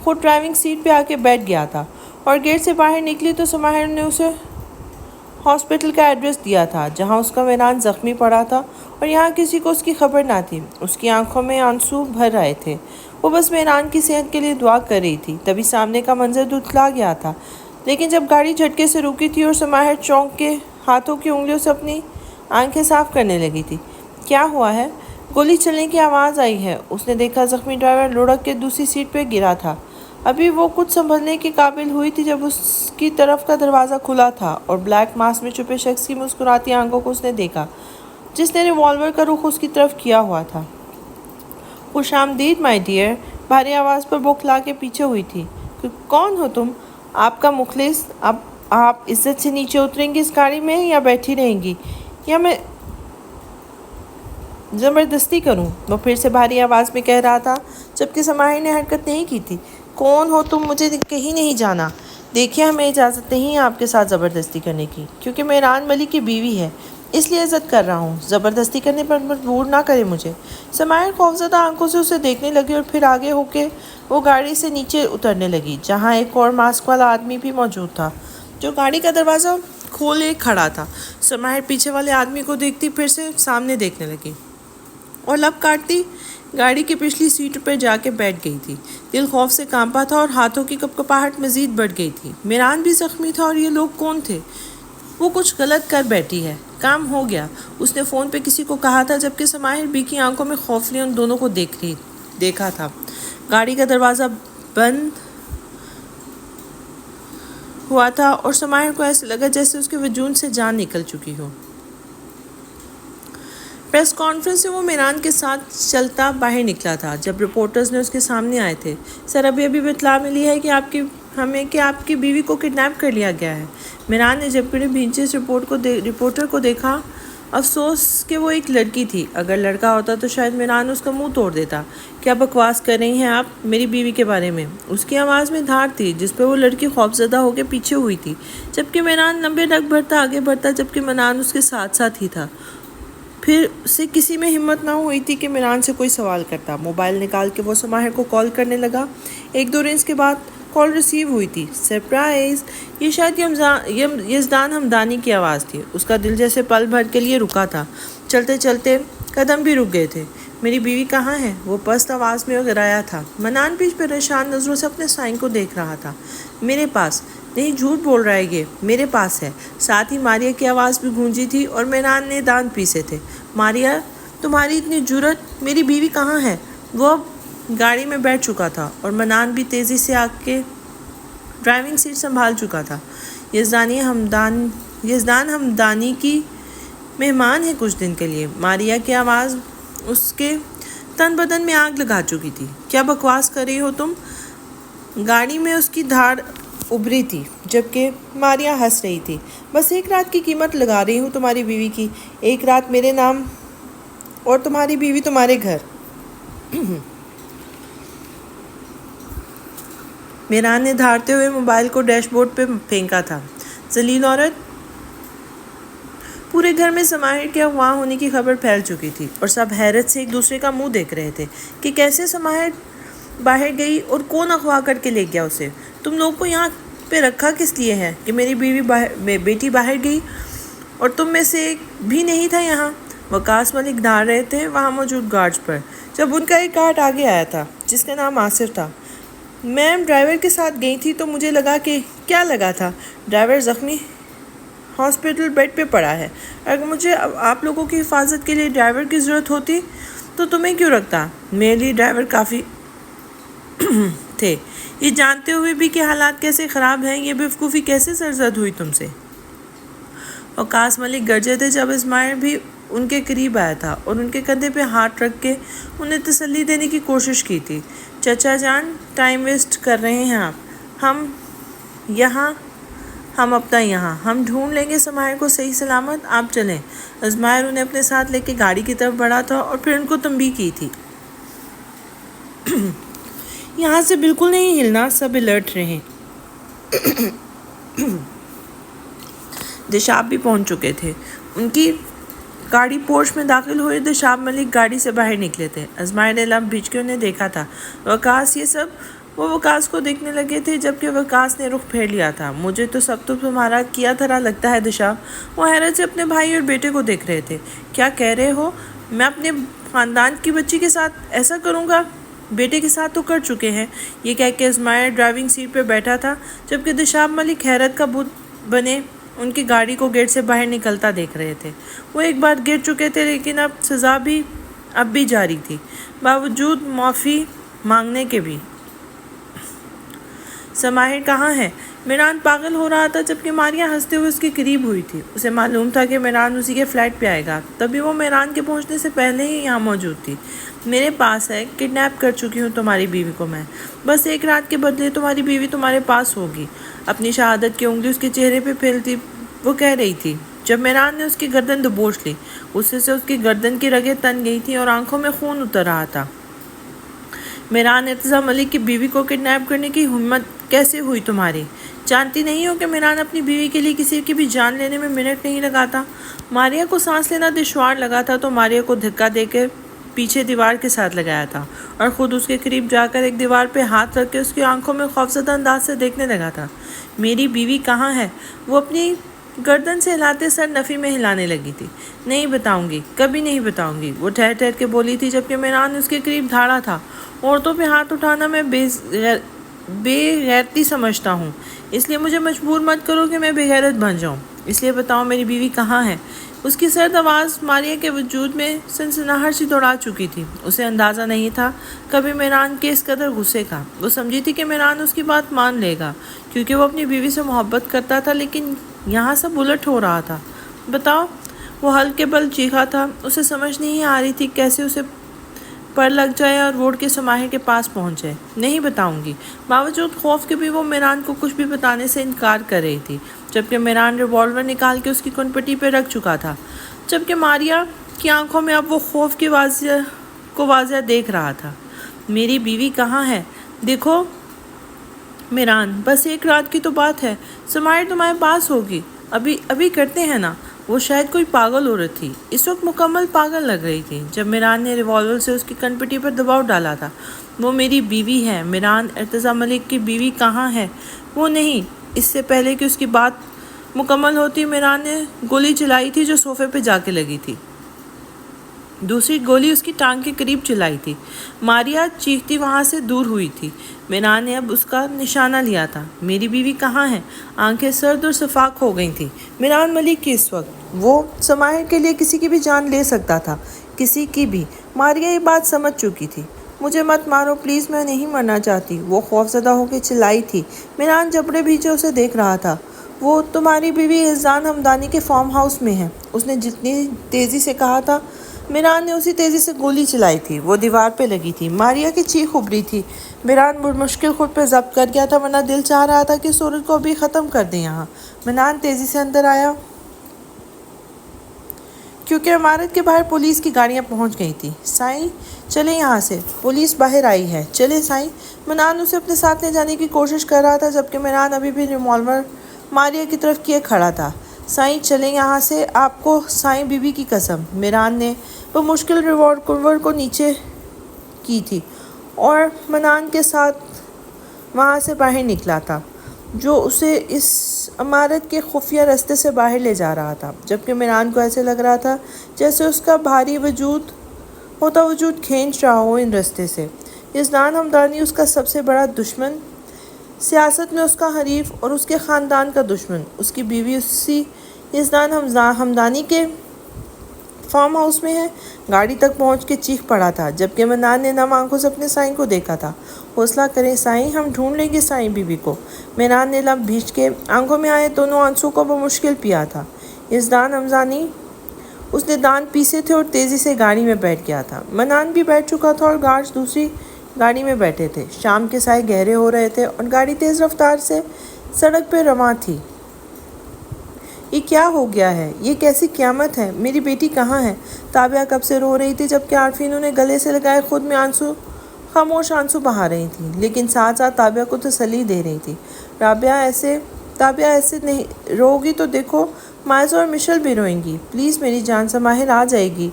خود ڈرائیونگ سیٹ پہ آ کے بیٹھ گیا تھا اور گیٹ سے باہر نکلی تو سماہر نے اسے ہاسپٹل کا ایڈریس دیا تھا جہاں اس کا میران زخمی پڑا تھا اور یہاں کسی کو اس کی خبر نہ تھی۔ اس کی آنکھوں میں آنسو بھر رہے تھے، وہ بس میران کی صحت کے لیے دعا کر رہی تھی۔ تبھی سامنے کا منظر دھندلا گیا تھا، لیکن جب گاڑی جھٹکے سے رکی تھی اور سماہر چونک کے ہاتھوں کی انگلیوں سے اپنی آنکھیں صاف کرنے لگی تھی۔ کیا ہوا ہے؟ گولی چلنے کی آواز آئی ہے۔ اس نے دیکھا زخمی ڈرائیور لڑک کے دوسری سیٹ پہ گرا تھا۔ ابھی وہ کچھ سنبھلنے کے قابل ہوئی تھی جب اس کی طرف کا دروازہ کھلا تھا اور بلیک ماسک میں چھپے شخص کی مسکراتی آنکھوں کو اس نے دیکھا جس نے ریوالور کا رخ اس کی طرف کیا ہوا تھا۔ خوش آمدید مائی ڈیئر، بھاری آواز پر بوکھلا کے پیچھے ہوئی تھی۔ کون ہو تم؟ آپ کا مخلص۔ اب آپ عزت سے نیچے اتریں گی اس گاڑی میں یا بیٹھی رہیں گی یا میں زبردستی کروں؟ وہ پھر سے بھاری آواز میں کہہ رہا تھا جبکہ سماہر نے حرکت نہیں کی تھی۔ کون ہو تم؟ مجھے کہیں نہیں جانا۔ دیکھیے ہمیں اجازت نہیں ہے آپ کے ساتھ زبردستی کرنے کی، کیونکہ میران ملک کی بیوی ہے، اس لیے عزت کر رہا ہوں۔ زبردستی کرنے پر مجبور نہ کرے مجھے۔ سماہر خوفزدہ آنکھوں سے اسے دیکھنے لگی اور پھر آگے ہو کے وہ گاڑی سے نیچے اترنے لگی جہاں ایک اور ماسک والا آدمی بھی موجود تھا جو گاڑی کا دروازہ کھولے کھڑا تھا۔ سماہر پیچھے والے آدمی کو دیکھتی پھر سے سامنے دیکھنے لگی اور لب کاٹتی گاڑی کی پچھلی سیٹ پر جا کے بیٹھ گئی تھی۔ دل خوف سے کانپا تھا اور ہاتھوں کی کپکپاہٹ مزید بڑھ گئی تھی۔ میران بھی زخمی تھا اور یہ لوگ کون تھے؟ وہ کچھ غلط کر بیٹھی ہے، کام ہو گیا۔ اس نے فون پہ کسی کو کہا تھا جبکہ سماہر بی کی آنکھوں میں خوف لیے ان دونوں کو دیکھا تھا۔ گاڑی کا دروازہ بند ہوا تھا اور سماہر کو ایسے لگا جیسے اس کے وجود سے جان نکل چکی ہو۔ پریس کانفرنس سے وہ میران کے ساتھ چلتا باہر نکلا تھا جب رپورٹرز نے اس کے سامنے آئے تھے۔ سر، ابھی اطلاع ملی ہے کہ آپ کی بیوی کو کڈنیپ کر لیا گیا ہے۔ میران نے جب بھینچے اس رپورٹر کو دیکھا، افسوس کہ وہ ایک لڑکی تھی۔ اگر لڑکا ہوتا تو شاید میران اس کا منہ توڑ دیتا۔ کیا بکواس کر رہی ہیں آپ میری بیوی کے بارے میں؟ اس کی آواز میں دھاڑ تھی جس پہ وہ لڑکی خوفزدہ ہو کے پیچھے ہوئی تھی جبکہ میران لمبے ڈگ بھرتا آگے بڑھتا جبکہ منان اس کے ساتھ ساتھ ہی تھا۔ پھر سے کسی میں ہمت نہ ہوئی تھی کہ میران سے کوئی سوال کرتا۔ موبائل نکال کے وہ سماہر کو کال کرنے لگا۔ 1-2 رنگز کے بعد کال ریسیو ہوئی تھی۔ سرپرائز! یہ شاید یزدان ہمدانی کی آواز تھی۔ اس کا دل جیسے پل بھر کے لیے رکا تھا، چلتے چلتے قدم بھی رک گئے تھے۔ میری بیوی کہاں ہے؟ وہ پست آواز میں گرایا تھا۔ منان بھی پریشان نظروں سے اپنے سائن کو دیکھ رہا تھا۔ میرے پاس نہیں، جھوٹ بول رہا ہے یہ، میرے پاس ہے۔ ساتھ ہی ماریا کی آواز بھی گونجی تھی اور میران نے دانت پیسے تھے۔ ماریا، تمہاری اتنی جرأت! میری بیوی کہاں ہے؟ وہ اب گاڑی میں بیٹھ چکا تھا اور منان بھی تیزی سے آ کے ڈرائیونگ سیٹ سنبھال چکا تھا۔ یزدان ہمدانی کی مہمان ہے کچھ دن کے لیے۔ ماریا کی آواز اس کے تن بدن میں آگ لگا چکی تھی۔ کیا بکواس کر رہی ہو تم؟ گاڑی میں اس کی دھاڑ ابھری تھی جبکہ ماریا ہنس رہی تھی۔ بس 1 رات کی قیمت لگا رہی ہوں تمہاری بیوی کی، 1 رات میرے نام اور تمہاری بیوی تمہارے گھر۔ میران نے دھاڑتے ہوئے موبائل کو ڈیش بورڈ پہ پھینکا تھا۔ ذلیل عورت! پورے گھر میں سماہر کے اغوا ہونے کی خبر پھیل چکی تھی اور سب حیرت سے ایک دوسرے کا منہ دیکھ رہے تھے کہ کیسے سماہر باہر گئی اور کون اغوا کر کے لے گیا اسے۔ تم لوگ کو یہاں پہ رکھا کس لیے ہے کہ میری بیٹی باہر گئی اور تم میں سے ایک بھی نہیں تھا یہاں؟ وقاص ملک دھاڑ رہے تھے وہاں موجود گارڈز پر جب ان کا ایک گارڈ آگے آیا تھا جس کا نام آصف تھا۔ میم، ڈرائیور کے ساتھ گئی تھی تو مجھے لگا کہ… کیا لگا تھا؟ ڈرائیور زخمی ہاسپٹل بیڈ پہ پڑا ہے۔ اگر مجھے آپ لوگوں کی حفاظت کے لیے ڈرائیور کی ضرورت ہوتی تو تمہیں کیوں رکھتا؟ میرے لیے ڈرائیور کافی تھے۔ یہ جانتے ہوئے بھی کہ حالات کیسے خراب ہیں، یہ بیوقوفی کیسے سرزد ہوئی تم سے؟ وقاص ملک گرجے تھے جب اسماعیل بھی ان کے قریب آیا تھا اور ان کے کندھے پہ ہاتھ رکھ کے انہیں تسلی دینے کی کوشش کی تھی۔ چچا جان، ٹائم ویسٹ کر رہے ہیں آپ، ہم اپنا یہاں ہم ڈھونڈ لیں گے اسماعیل کو صحیح سلامت، آپ چلیں۔ اسماعیل انہیں اپنے ساتھ لے کے گاڑی کی طرف بڑھا تھا اور پھر ان کو تنبیہ کی تھی، یہاں سے بالکل نہیں ہلنا، سب الرٹ رہیں۔ دشاب بھی پہنچ چکے تھے۔ ان کی گاڑی پورش میں داخل ہوئی، دشاب ملک گاڑی سے باہر نکلے تھے۔ اسماعیل نے لمب بھیج کے انہیں دیکھا تھا۔ وقاص یہ سب؟ وہ وقاص کو دیکھنے لگے تھے جبکہ وقاص نے رخ پھیر لیا تھا۔ مجھے تو سب تو تمہارا کیا طرح لگتا ہے دشاب۔ وہ حیرت سے اپنے بھائی اور بیٹے کو دیکھ رہے تھے۔ کیا کہہ رہے ہو؟ میں اپنے خاندان کی بچی کے ساتھ ایسا کروں گا؟ بیٹے کے ساتھ تو کر چکے ہیں۔ یہ کہہ کے اسماعیل ڈرائیونگ سیٹ پہ بیٹھا تھا جبکہ دشاب ملک حیرت کا بت بنے ان کی گاڑی کو گیٹ سے باہر نکلتا دیکھ رہے تھے۔ وہ ایک بار گر چکے تھے لیکن اب سزا بھی اب بھی جاری تھی، باوجود معافی مانگنے کے بھی۔ اسماعیل کہاں ہے؟ میران پاگل ہو رہا تھا جبکہ ماریا ہنستے ہوئے اس کے قریب ہوئی تھی۔ اسے معلوم تھا کہ میران اسی کے فلیٹ پہ آئے گا، تبھی وہ میران کے پہنچنے سے پہلے ہی یہاں موجود تھی۔ میرے پاس ہے، کڈنیپ کر چکی ہوں تمہاری بیوی کو میں، بس ایک رات کے بدلے تمہاری بیوی تمہارے پاس ہوگی۔ اپنی شہادت کی انگلی اس کے چہرے پہ پھیلتی وہ کہہ رہی تھی جب میران نے اس کی گردن دبوچ لی۔ غصے سے اس کی گردن کی رگیں تن گئی تھیں اور آنکھوں میں خون اتر رہا تھا۔ میران، ارتضیٰ ملک کی بیوی کو کڈنیپ کرنے کی ہمت کیسے ہوئی تمہاری؟ جانتی نہیں ہو کہ میران اپنی بیوی کے لیے کسی کی بھی جان لینے میں منٹ نہیں لگاتا؟ ماریا کو سانس لینا دشوار لگا تھا تو ماریا کو دھکا دے کے پیچھے دیوار کے ساتھ لگایا تھا اور خود اس کے قریب جا کر ایک دیوار پہ ہاتھ رکھ کے اس کی آنکھوں میں خوفزدہ انداز سے دیکھنے لگا تھا۔ میری بیوی کہاں ہے؟ وہ اپنی گردن سے ہلاتے سر نفی میں ہلانے لگی تھی۔ نہیں بتاؤں گی، کبھی نہیں بتاؤں گی، وہ ٹھہر ٹھہر کے بولی تھی جبکہ میران اس کے قریب دھاڑا تھا۔ عورتوں پہ ہاتھ اٹھانا میں بے غیرتی سمجھتا ہوں، اس لیے مجھے مجبور مت کرو کہ میں بے غیرت بن جاؤں۔ اس لیے بتاؤ میری بیوی کہاں ہے؟ اس کی سرد آواز ماریا کے وجود میں سنسناہٹ سی دوڑا چکی تھی۔ اسے اندازہ نہیں تھا کبھی میران کے اس قدر غصے کا۔ وہ سمجھی تھی کہ میران اس کی بات مان لے گا کیونکہ وہ اپنی بیوی سے محبت کرتا تھا، لیکن یہاں سب الٹ ہو رہا تھا۔ بتاؤ، وہ ہلکے بل چیخا تھا۔ اسے سمجھ نہیں آ رہی تھی کیسے اسے پر لگ جائے اور روڈ کے اسماعیل کے پاس پہنچ جائے۔ نہیں بتاؤں گی، باوجود خوف کے بھی وہ میران کو کچھ بھی بتانے سے انکار کر رہی تھی، جبکہ میران ریوالور نکال کے اس کی کنپٹی پہ رکھ چکا تھا، جبکہ ماریا کی آنکھوں میں اب وہ خوف کی واضح دیکھ رہا تھا۔ میری بیوی کہاں ہے؟ دیکھو میران، بس ایک رات کی تو بات ہے، اسماعیل تمہارے پاس ہوگی، ابھی کرتے ہیں نا۔ وہ شاید کوئی پاگل عورت تھی، اس وقت مکمل پاگل لگ رہی تھی جب میران نے ریوالور سے اس کی کنپٹی پر دباؤ ڈالا تھا۔ وہ میری بیوی ہے میران، ارتضیٰ ملک کی بیوی کہاں ہے؟ وہ نہیں۔ اس سے پہلے کہ اس کی بات مکمل ہوتی میران نے گولی چلائی تھی جو صوفے پہ جا کے لگی تھی۔ دوسری گولی اس کی ٹانگ کے قریب چلائی تھی۔ ماریا چیختی وہاں سے دور ہوئی تھی۔ میران نے اب اس کا نشانہ لیا تھا۔ میری بیوی کہاں ہے؟ آنکھیں سرد اور شفاف ہو گئی تھیں میران ملک کی اس وقت۔ وہ اسماعیل کے لیے کسی کی بھی جان لے سکتا تھا، کسی کی بھی۔ ماریا یہ بات سمجھ چکی تھی۔ مجھے مت مارو پلیز، میں نہیں مرنا چاہتی، وہ خوفزدہ ہو کے چلائی تھی۔ میران جبڑے بھیجے اسے دیکھ رہا تھا۔ وہ تمہاری بیوی احسان ہمدانی کے فارم ہاؤس میں ہے، اس نے جتنی تیزی سے کہا تھا۔ میران نے اسی تیزی سے گولی چلائی تھی، وہ دیوار پہ لگی تھی۔ ماریا کی چیخ ابھری تھی۔ میران بمشکل خود پہ ضبط کر گیا تھا، ورنہ دل چاہ رہا تھا کہ اس عورت کو ابھی ختم کر دیں یہاں۔ میران تیزی سے اندر آیا کیونکہ عمارت کے باہر پولیس کی گاڑیاں پہنچ گئی تھیں۔ سائیں چلیں یہاں سے، پولیس باہر آئی ہے، چلیں سائیں۔ میران اسے اپنے ساتھ لے جانے کی کوشش کر رہا تھا جبکہ میران ابھی بھی ریوالور ماریا کی طرف کیے کھڑا تھا۔ سائیں چلیں یہاں سے، آپ کو سائیں بیوی کی قسم۔ میران نے بمشکل ریوالور کو نیچے کی تھی اور میران کے ساتھ وہاں سے باہر نکلا تھا جو اسے اس عمارت کے خفیہ رستے سے باہر لے جا رہا تھا، جبکہ میران کو ایسے لگ رہا تھا جیسے اس کا بھاری وجود کھینچ رہا ہو ان رستے سے۔ احسان ہمدانی اس کا سب سے بڑا دشمن، سیاست میں اس کا حریف اور اس کے خاندان کا دشمن۔ اس کی بیوی اسی احسان ہمدانی کے فارم ہاؤس میں ہے۔ گاڑی تک پہنچ کے چیخ پڑا تھا جبکہ میران نے نم آنکھوں سے اپنے سائیں کو دیکھا تھا۔ حوصلہ کریں سائیں، ہم ڈھونڈ لیں گے سائیں بیوی کو۔ میران نے لب بھیج کے آنکھوں میں آئے دونوں آنسو کو بمشکل پیا تھا۔ یزدان امزانی، اس نے دانت پیسے تھے اور تیزی سے گاڑی میں بیٹھ گیا تھا۔ منان بھی بیٹھ چکا تھا اور گارڈز دوسری گاڑی میں بیٹھے تھے۔ شام کے سائے گہرے ہو رہے تھے اور گاڑی تیز رفتار سے سڑک پہ رواں تھی۔ یہ کیا ہو گیا ہے؟ یہ کیسی قیامت ہے؟ میری بیٹی کہاں ہے؟ تابعہ کب سے رو رہی تھی جبکہ عارفین انہیں گلے سے لگائے خود میں خاموش آنسو بہا رہی تھی، لیکن ساتھ ساتھ تابعہ کو تسلی دے رہی تھی۔ تابعہ ایسے نہیں رو گی تو دیکھو مائزہ اور مشل بھی روئیں گی۔ پلیز میری جان، سماحل آ جائے گی۔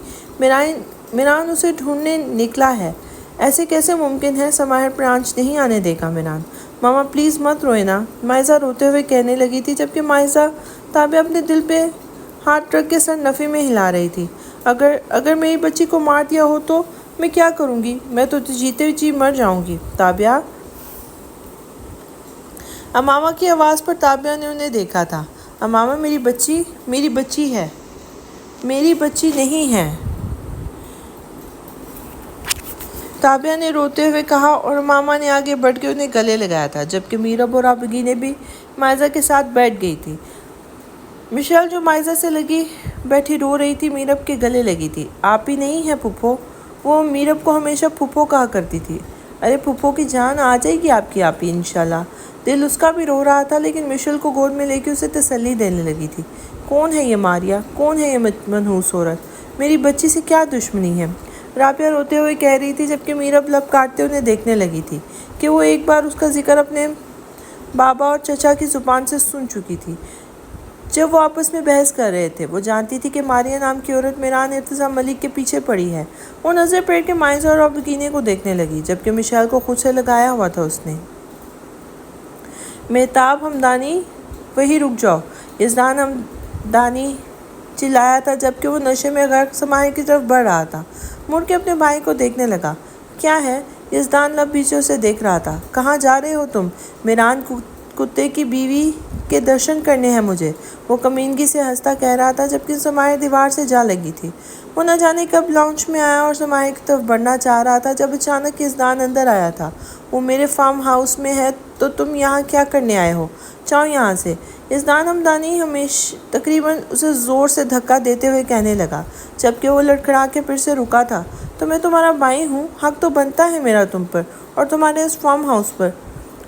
میران اسے ڈھونڈنے نکلا ہے۔ ایسے کیسے ممکن ہے؟ سماحل پرانچ نہیں آنے دے گا۔ میران، ماما پلیز مت روئے نا، مائزہ روتے ہوئے کہنے لگی تھی جبکہ مائزہ تابعہ اپنے دل پہ ہاتھ رکھ کے سر نفی میں ہلا رہی تھی۔ اگر میری بچی کو مار دیا ہو تو میں کیا کروں گی؟ میں تو جیتے جی مر جاؤں گی۔ تابعہ، امامہ کی آواز پر تابعہ نے انہیں دیکھا تھا۔ امامہ، میری بچی ہے، میری بچی نہیں ہے، تابعہ نے روتے ہوئے کہا اور امامہ نے آگے بڑھ کے انہیں گلے لگایا تھا جبکہ میرب اور آبگی نے بھی مائزہ کے ساتھ بیٹھ گئی تھی۔ مشیل جو مائزہ سے لگی بیٹھی رو رہی تھی، میرب کے گلے لگی تھی۔ آپ ہی نہیں ہیں پھپھو؟ وہ میرب کو ہمیشہ پھپھو کہا کرتی تھی۔ ارے پھپھو کی جان، آ جائے گی آپ کی آپی انشاءاللہ۔ دل اس کا بھی رو رہا تھا لیکن مشیل کو گود میں لے کے اسے تسلی دینے لگی تھی۔ کون ہے یہ ماریا؟ کون ہے یہ منحوس عورت؟ میری بچی سے کیا دشمنی ہے؟ رابعہ روتے ہوئے کہہ رہی تھی جبکہ میرب لب کاٹتے انہیں دیکھنے لگی تھی کہ وہ ایک بار اس کا ذکر اپنے بابا اور چچا کی زبان سے سن چکی تھی جب وہ آپس میں بحث کر رہے تھے۔ وہ جانتی تھی کہ ماریا نام کی عورت میران ارتضیٰ ملک کے پیچھے پڑی ہے۔ وہ نظر پھیر کے مائزہ اور آبگینے کو دیکھنے لگی جبکہ مشیل کو خود سے لگایا ہوا تھا۔ اس نے مہتاب ہمدانی، وہی رک جاؤ، یزدان ہمدانی چلایا تھا جبکہ وہ نشے میں غرق سماحل کی طرف بڑھ رہا تھا۔ مڑ کے اپنے بھائی کو دیکھنے لگا۔ کیا ہے؟ یزدان لب پیچھے اسے دیکھ رہا تھا۔ کہاں جا رہے ہو تم؟ میران کتے کی بیوی کے درشن کرنے ہیں مجھے، وہ کمینگی سے ہنستا کہہ رہا تھا جبکہ سماحل دیوار سے جا لگی تھی۔ وہ نہ جانے کب لاؤنج میں آیا اور سماحل کی طرف بڑھنا چاہ رہا تھا جب اچانک یزدان اندر آیا تھا۔ وہ میرے فارم ہاؤس میں ہے تو تم یہاں کیا کرنے آئے ہو؟ جاؤ یہاں سے، یزدان ہمدانی تقریباً اسے زور سے دھکا دیتے ہوئے کہنے لگا جبکہ وہ لڑکھڑا کے پھر سے رکا تھا۔ تو میں تمہارا بھائی ہوں، حق تو بنتا ہے میرا تم پر اور تمہارے اس فارم ہاؤس پر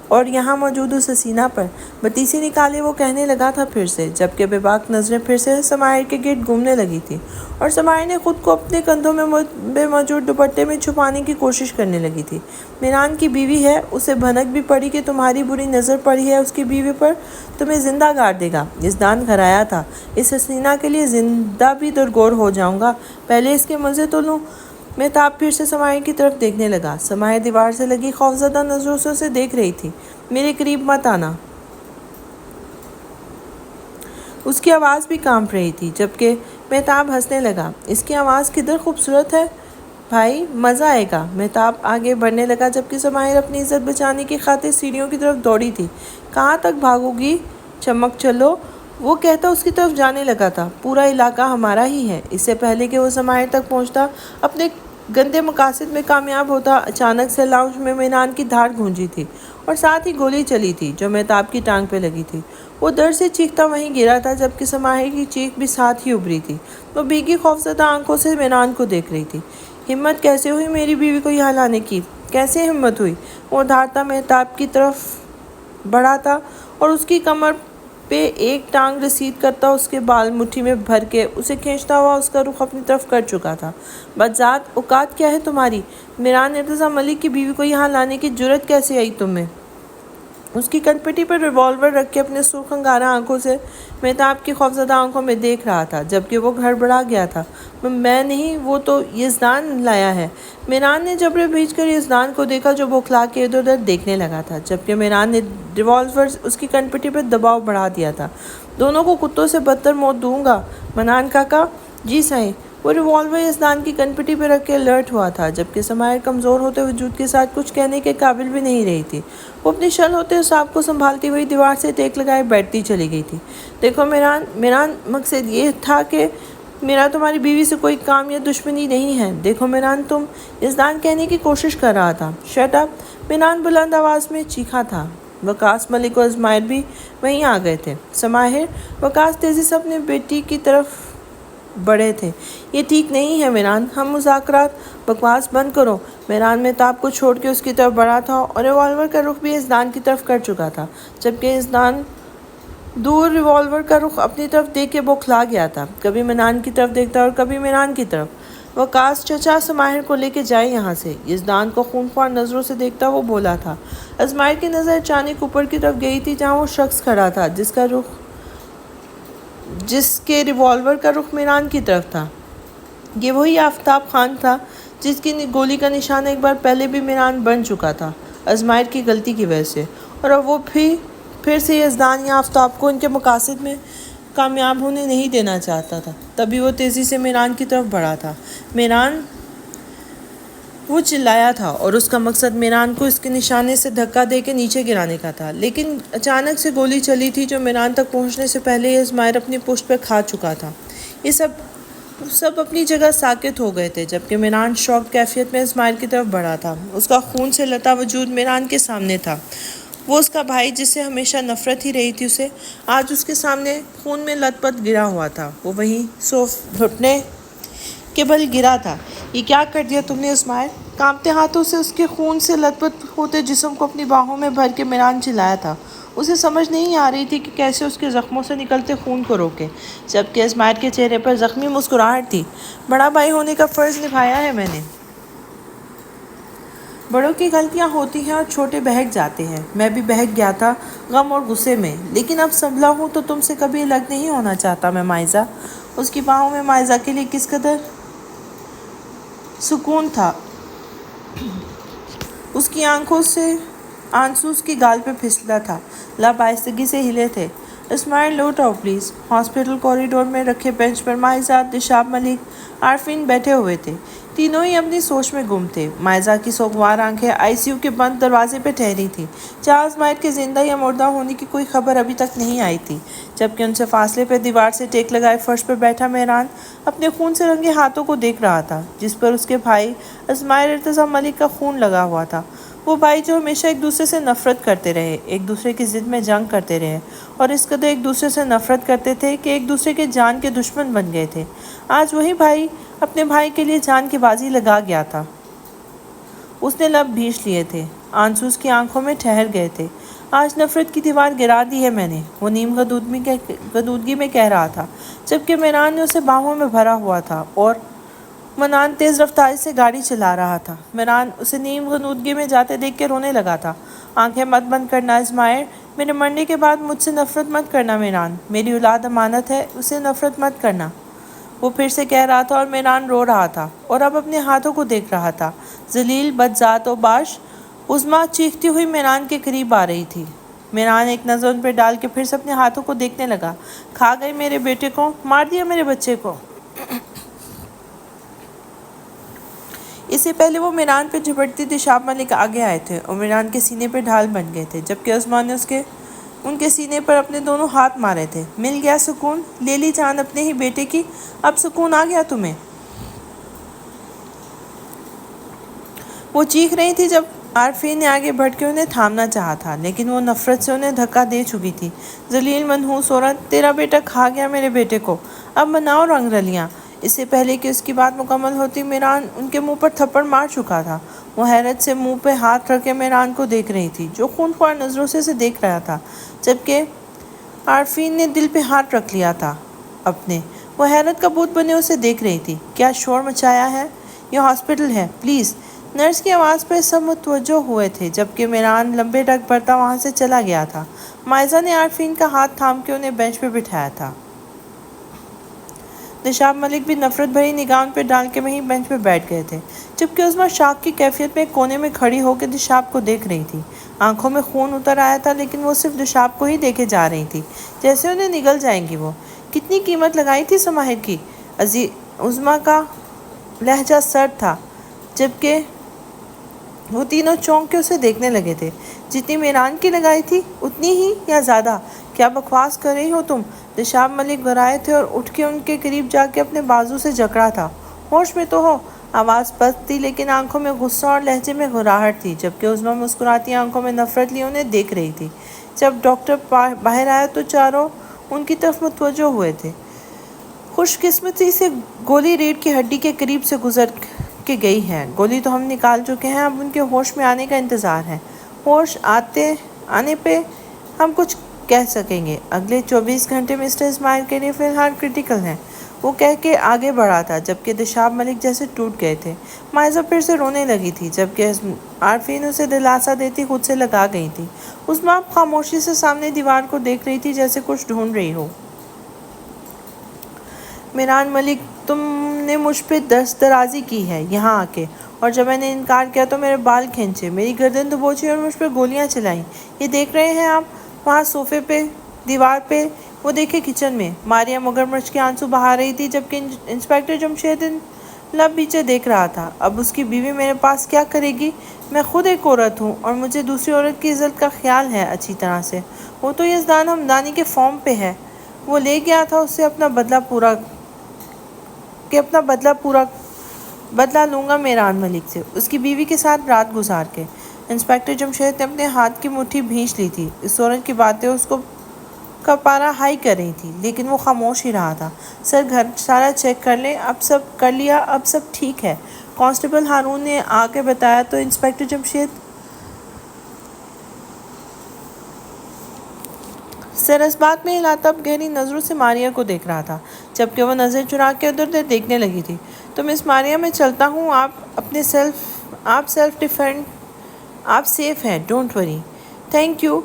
اور یہاں موجود اس حسینہ پر۔ بتیسی نکالے وہ کہنے لگا تھا پھر سے جبکہ بے باک نظریں پھر سے سماحل کے گرد گھومنے لگی تھی اور سماحل نے خود کو اپنے کندھوں میں موجود دوپٹے میں چھپانے کی کوشش کرنے لگی تھی۔ میران کی بیوی ہے، اسے بھنک بھی پڑی کہ تمہاری بری نظر پڑی ہے اس کی بیوی پر، تمہیں زندہ گاڑ دے گا۔ یزدان گھرایا تھا، اس حسینہ کے لیے زندہ بھی درگور ہو جاؤں گا، پہلے اس کے مزے تو لوں۔ مہتاب پھر سے سماحل کی طرف دیکھنے لگا۔ سماحل دیوار سے لگی خوفزدہ نظروں سے اسے دیکھ رہی تھی۔ میرے قریب مت آنا۔ اس کی آواز بھی کانپ رہی تھی جبکہ مہتاب ہنسنے لگا۔ اس کی آواز کدھر خوبصورت ہے بھائی، مزہ آئے گا۔ مہتاب آگے بڑھنے لگا جبکہ سماحل اپنی عزت بچانے کی خاطر سیڑھیوں کی طرف دوڑی تھی۔ کہاں تک بھاگو گی؟ چمک چلو، وہ کہتا اس کی طرف جانے لگا تھا۔ پورا علاقہ ہمارا ہی ہے۔ اس سے پہلے کہ وہ سماحل تک پہنچتا، اپنے گندے مقاصد میں کامیاب ہوتا، اچانک سے لاؤنج میں میران کی دھاڑ گونجی تھی اور ساتھ ہی گولی چلی تھی جو مہتاب کی ٹانگ پہ لگی تھی۔ وہ درد سے چیختا وہیں گرا تھا جبکہ سماحل کی چیخ بھی ساتھ ہی ابھری تھی۔ وہ بھیگی خوفزدہ آنکھوں سے میران کو دیکھ رہی تھی۔ ہمت کیسے ہوئی میری بیوی کو یہاں لانے کی؟ کیسے ہمت ہوئی؟ وہ دھاڑتا مہتاب کی طرف بڑھا تھا اور اس کی کمر پہ ایک ٹانگ رسید کرتا اس کے بال مٹھی میں بھر کے اسے کھینچتا ہوا اس کا رخ اپنی طرف کر چکا تھا۔ بدذات، اوقات کیا ہے تمہاری؟ میران ارتضیٰ ملک کی بیوی کو یہاں لانے کی جرأت کیسے آئی تمہیں؟ اس کی کنپٹی پر ریوالور رکھ کے اپنے سرخ انگارہ آنکھوں سے مہتاب کی خوفزدہ آنکھوں میں دیکھ رہا تھا جبکہ وہ گھڑبڑا گیا تھا۔ میں نہیں، وہ تو یزدان لایا ہے۔ میران نے جبرے بھیج کر یزدان کو دیکھا جو بوکھلا کے ادھر ادھر دیکھنے لگا تھا جبکہ میران نے ریوالور اس کی کنپٹی پر دباؤ بڑھا دیا تھا۔ دونوں کو کتوں سے بدتر موت دوں گا منان کاکا۔ جی سائیں۔ وہ ریوالور یزدان کی کنپٹی پہ رکھ کے الرٹ ہوا تھا جبکہ سماحل کمزور ہوتے وجود کے ساتھ کچھ کہنے کے قابل بھی نہیں رہی تھی۔ وہ اپنی شل ہوتے حساب کو سنبھالتی ہوئی دیوار سے ٹیک لگائے بیٹھتی چلی گئی تھی۔ دیکھو میران، مقصد یہ تھا کہ میرا تمہاری بیوی سے کوئی کام یا دشمنی نہیں ہے۔ دیکھو میران، یزدان کہنے کی کوشش کر رہا تھا۔ شٹ اپ، میران بلند آواز میں چیخا تھا۔ وقاص ملک اور ازمائر بھی وہیں آ گئے تھے۔ سماہر وقاص تیزی سے اپنے بیٹی کی طرف بڑھے تھے۔ یہ ٹھیک نہیں ہے میران، ہم مذاکرات، بکواس بند کرو۔ میران مہتاب کو چھوڑ کے اس کی طرف بڑھا تھا اور ریوالور کا رخ بھی یزدان کی طرف کر چکا تھا، جبکہ یزدان دور ریوالور کا رخ اپنی طرف دیکھ کے بوکھلا گیا تھا۔ کبھی منان کی طرف دیکھتا اور کبھی میران کی طرف۔ وقاص چچا، سماہر کو لے کے جائے یہاں سے۔ یزدان کو خونخوار نظروں سے دیکھتا وہ بولا تھا۔ ازمائر کی نظر اچانک اوپر کی طرف گئی تھی جہاں وہ شخص کھڑا تھا جس کے ریوالور کا رخ میران کی طرف تھا۔ یہ وہی آفتاب خان تھا جس کی گولی کا نشانہ ایک بار پہلے بھی میران بن چکا تھا، ازمائر کی غلطی کی وجہ سے، اور اب وہ پھر سے یزدان یا آفتاب کو ان کے مقاصد میں کامیاب ہونے نہیں دینا چاہتا تھا۔ تبھی وہ تیزی سے میران کی طرف بڑھا تھا۔ میران، وہ چلایا تھا اور اس کا مقصد میران کو اس کے نشانے سے دھکا دے کے نیچے گرانے کا تھا، لیکن اچانک سے گولی چلی تھی جو میران تک پہنچنے سے پہلے ہی ازمائر اپنی پشت پہ کھا چکا تھا۔ یہ سب اپنی جگہ ساکت ہو گئے تھے جبکہ میران شوق کیفیت میں ازمائر کی طرف بڑھا تھا۔ اس کا خون سے لتا وجود میران کے سامنے تھا۔ وہ اس کا بھائی جس سے ہمیشہ نفرت ہی رہی تھی اسے آج اس کے سامنے خون میں لت پت گرا ہوا تھا۔ وہ وہیں گھٹنے کے بل گرا تھا۔ یہ کیا کر دیا تم نے ازمائر؟ کانپتے ہاتھوں سے اس کے خون سے لت پت ہوتے جسم کو اپنی باہوں میں بھر کے میران چلایا تھا۔ اسے سمجھ نہیں آ رہی تھی کہ کیسے اس کے زخموں سے نکلتے خون کو روکے، جبکہ ازمائر کے چہرے پر زخمی مسکراہٹ تھی۔ بڑا بھائی ہونے کا فرض نبھایا ہے میں نے۔ بڑوں کی غلطیاں ہوتی ہیں اور چھوٹے بہک جاتے ہیں۔ میں بھی بہک گیا تھا غم اور غصے میں، لیکن اب سنبھلا ہوں تو تم سے کبھی الگ نہیں ہونا چاہتا میں مائزہ۔ اس کی باہوں میں مائزہ کے لیے کس قدر سکون تھا۔ اس کی آنکھوں سے آنسو اس کی گال پہ پھسلا تھا، لب آہستگی سے ہلے تھے۔ اسمائل لوٹ آؤ پلیز۔ ہاسپٹل کوریڈور میں رکھے بینچ پر مائزہ، دشاب ملک، عارفین بیٹھے ہوئے تھے۔ تینوں ہی اپنی سوچ میں گم تھے۔ مائزہ کی سوگوار آنکھیں آئی سی یو کے بند دروازے پہ ٹھہری تھیں جہاں ازمائر کے زندہ یا مردہ ہونے کی کوئی خبر ابھی تک نہیں آئی تھی، جبکہ ان سے فاصلے پہ دیوار سے ٹیک لگائے فرش پر بیٹھا میران اپنے خون سے رنگے ہاتھوں کو دیکھ رہا تھا جس پر اس کے بھائی ازمائر ارتضیٰ ملک کا خون لگا ہوا تھا۔ وہ بھائی جو ہمیشہ ایک دوسرے سے نفرت کرتے رہے، ایک دوسرے کی ضد میں جنگ کرتے رہے اور اس قدر ایک دوسرے سے نفرت کرتے تھے کہ ایک دوسرے کے جان کے دشمن بن گئے تھے، آج وہی بھائی اپنے بھائی کے لیے جان کی بازی لگا گیا تھا۔ اس نے لب بھیج لیے تھے، آنسو اس کی آنکھوں میں ٹھہر گئے تھے۔ آج نفرت کی دیوار گرا دی ہے میں نے، وہ نیم غدودگی میں کہہ رہا تھا، جبکہ میران نے اسے باہوں میں بھرا ہوا تھا اور منان تیز رفتاری سے گاڑی چلا رہا تھا۔ میران اسے نیم غنودگی میں جاتے دیکھ کے رونے لگا تھا۔ آنکھیں مت بند کرنا ازمائر، میرے مرنے کے بعد مجھ سے نفرت مت کرنا میران، میری اولاد امانت ہے، اسے نفرت مت کرنا، وہ پھر سے کہہ رہا تھا اور میران رو رہا تھا اور اب اپنے ہاتھوں کو دیکھ رہا تھا۔ ذلیل، بدذات و باش عظمیٰ چیختی ہوئی میران کے قریب آ رہی تھی۔ میران ایک نظر ان پہ ڈال کے پھر سے اپنے ہاتھوں کو دیکھنے لگا۔ کھا گئی میرے بیٹے کو، مار دیا میرے بچے کو۔ اس سے پہلے وہ میران پہ جھپٹتی دشاب ملک آگے آئے تھے اور میران کے سینے پہ ڈھال بن گئے تھے، جبکہ عثمان نے ان کے سینے پر اپنے دونوں ہاتھ مارے تھے۔ مل گیا سکون، لے لی جان اپنے ہی بیٹے کی، اب سکون آ گیا تمہیں؟ وہ چیخ رہی تھی جب عارفین نے آگے بڑھ کے انہیں تھامنا چاہا تھا، لیکن وہ نفرت سے انہیں دھکا دے چکی تھی۔ ذلیل منحوس عورت، تیرا بیٹا کھا گیا میرے بیٹے کو، اب مناؤ رنگ رلیاں۔ اس سے پہلے کہ اس کی بات مکمل ہوتی میران ان کے منہ پر تھپڑ مار چکا تھا۔ وہ حیرت سے منہ پہ ہاتھ رکھ کے میران کو دیکھ رہی تھی جو خونخوار نظروں سے اسے دیکھ رہا تھا، جبکہ عارفین نے دل پہ ہاتھ رکھ لیا تھا اپنے۔ وہ حیرت کا بت بنے اسے دیکھ رہی تھی۔ کیا شور مچایا ہے؟ یہ ہاسپٹل ہے، پلیز۔ نرس کی آواز پر سب متوجہ ہوئے تھے جبکہ میران لمبے ڈگ بھرتا وہاں سے چلا گیا تھا۔ مائزہ نے عارفین کا ہاتھ تھام کے انہیں بینچ پہ بٹھایا تھا۔ دشاب ملک بھی نفرت بھری نگاہ ان پہ ڈال کے وہیں بینچ پہ بیٹھ گئے تھے، جبکہ عظمیٰ شاک کی کیفیت میں ایک کونے میں کھڑی ہو کے دشاب کو دیکھ رہی تھی۔ آنکھوں میں خون اتر آیا تھا لیکن وہ صرف دشاب کو ہی دیکھے جا رہی تھی جیسے انہیں نگل جائیں گی وہ۔ کتنی قیمت لگائی تھی سماہر کی؟ عظمیٰ کا لہجہ سرد تھا جبکہ وہ تینوں چونک کے اسے دیکھنے لگے تھے۔ جتنی میران کی لگائی تھی اتنی ہی یا زیادہ؟ کیا بکواس کر رہی ہو تم؟ دشاب ملک گھبرائے تھے اور اٹھ کے ان کے قریب جا کے اپنے بازو سے جکڑا تھا۔ ہوش میں تو ہو؟ آواز پست تھی لیکن آنکھوں میں غصہ اور لہجے میں گھراہٹ تھی، جبکہ عظمیٰ مسکراتی آنکھوں میں نفرت لیے انہیں دیکھ رہی تھی۔ جب ڈاکٹر باہر آیا تو چاروں ان کی طرف متوجہ ہوئے تھے۔ خوش قسمتی سے گولی ریڑھ کی ہڈی کے قریب سے گزر کے گئی ہے۔ گولی تو ہم نکال چکے ہیں، اب ان کے ہوش میں آنے کا انتظار ہے۔ ہوش آنے پہ ہم کچھ کہہ سکیں گے۔ اگلے 24 گھنٹے مسٹر اسماعیل کے لیے فی الحال کرٹیکل ہیں، وہ کہہ کے آگے بڑھا تھا، جبکہ دشاب ملک جیسے ٹوٹ گئے تھے۔ مائزہ پھر سے رونے لگی تھی، جبکہ عارفین اسے دلاسا دیتی خود سے لگا گئی تھی۔ عظمیٰ خاموشی سے سامنے دیوار کو دیکھ رہی تھی، جیسے کچھ ڈھونڈ رہی ہو۔ میران ملک، تم نے مجھ پہ دست درازی کی ہے یہاں آ کے، اور جب میں نے انکار کیا تو میرے بال کھینچے، میری گردن دبوچی اور مجھ پہ گولیاں چلائیں۔ یہ دیکھ رہے ہیں آپ وہاں صوفے پہ، دیوار پہ، وہ دیکھے کچن میں۔ ماریہ مگرمچھ کے آنسو بہا رہی تھی، جبکہ انسپکٹر جمشید لب پیچھے دیکھ رہا تھا۔ اب اس کی بیوی میرے پاس کیا کرے گی؟ میں خود ایک عورت ہوں اور مجھے دوسری عورت کی عزت کا خیال ہے اچھی طرح سے۔ وہ تو یزدان ہمدانی کے فارم پہ ہے، وہ لے گیا تھا اس سے اپنا بدلہ لوں گا میران ملک سے، اس کی بیوی کے ساتھ رات گزار کے۔ انسپکٹر جمشید نے اپنے ہاتھ کی مٹھی بھینچ لی تھی۔ اس عورت کی باتیں اس کا پارا ہائی کر رہی تھی، لیکن وہ خاموش ہی رہا تھا۔ سر، گھر سارا چیک کر لیں، اب سب کر لیا، اب سب ٹھیک ہے، کانسٹیبل ہارون نے آ کے بتایا تو انسپکٹر جمشید سر اس بات میں ہلاتا اب گہری نظروں سے ماریہ کو دیکھ رہا تھا، جبکہ وہ نظر چرا کے ادھر ادھر دیکھنے لگی تھی۔ تو مس ماریہ، میں چلتا ہوں، آپ سیف ہیں، don't worry. Thank you.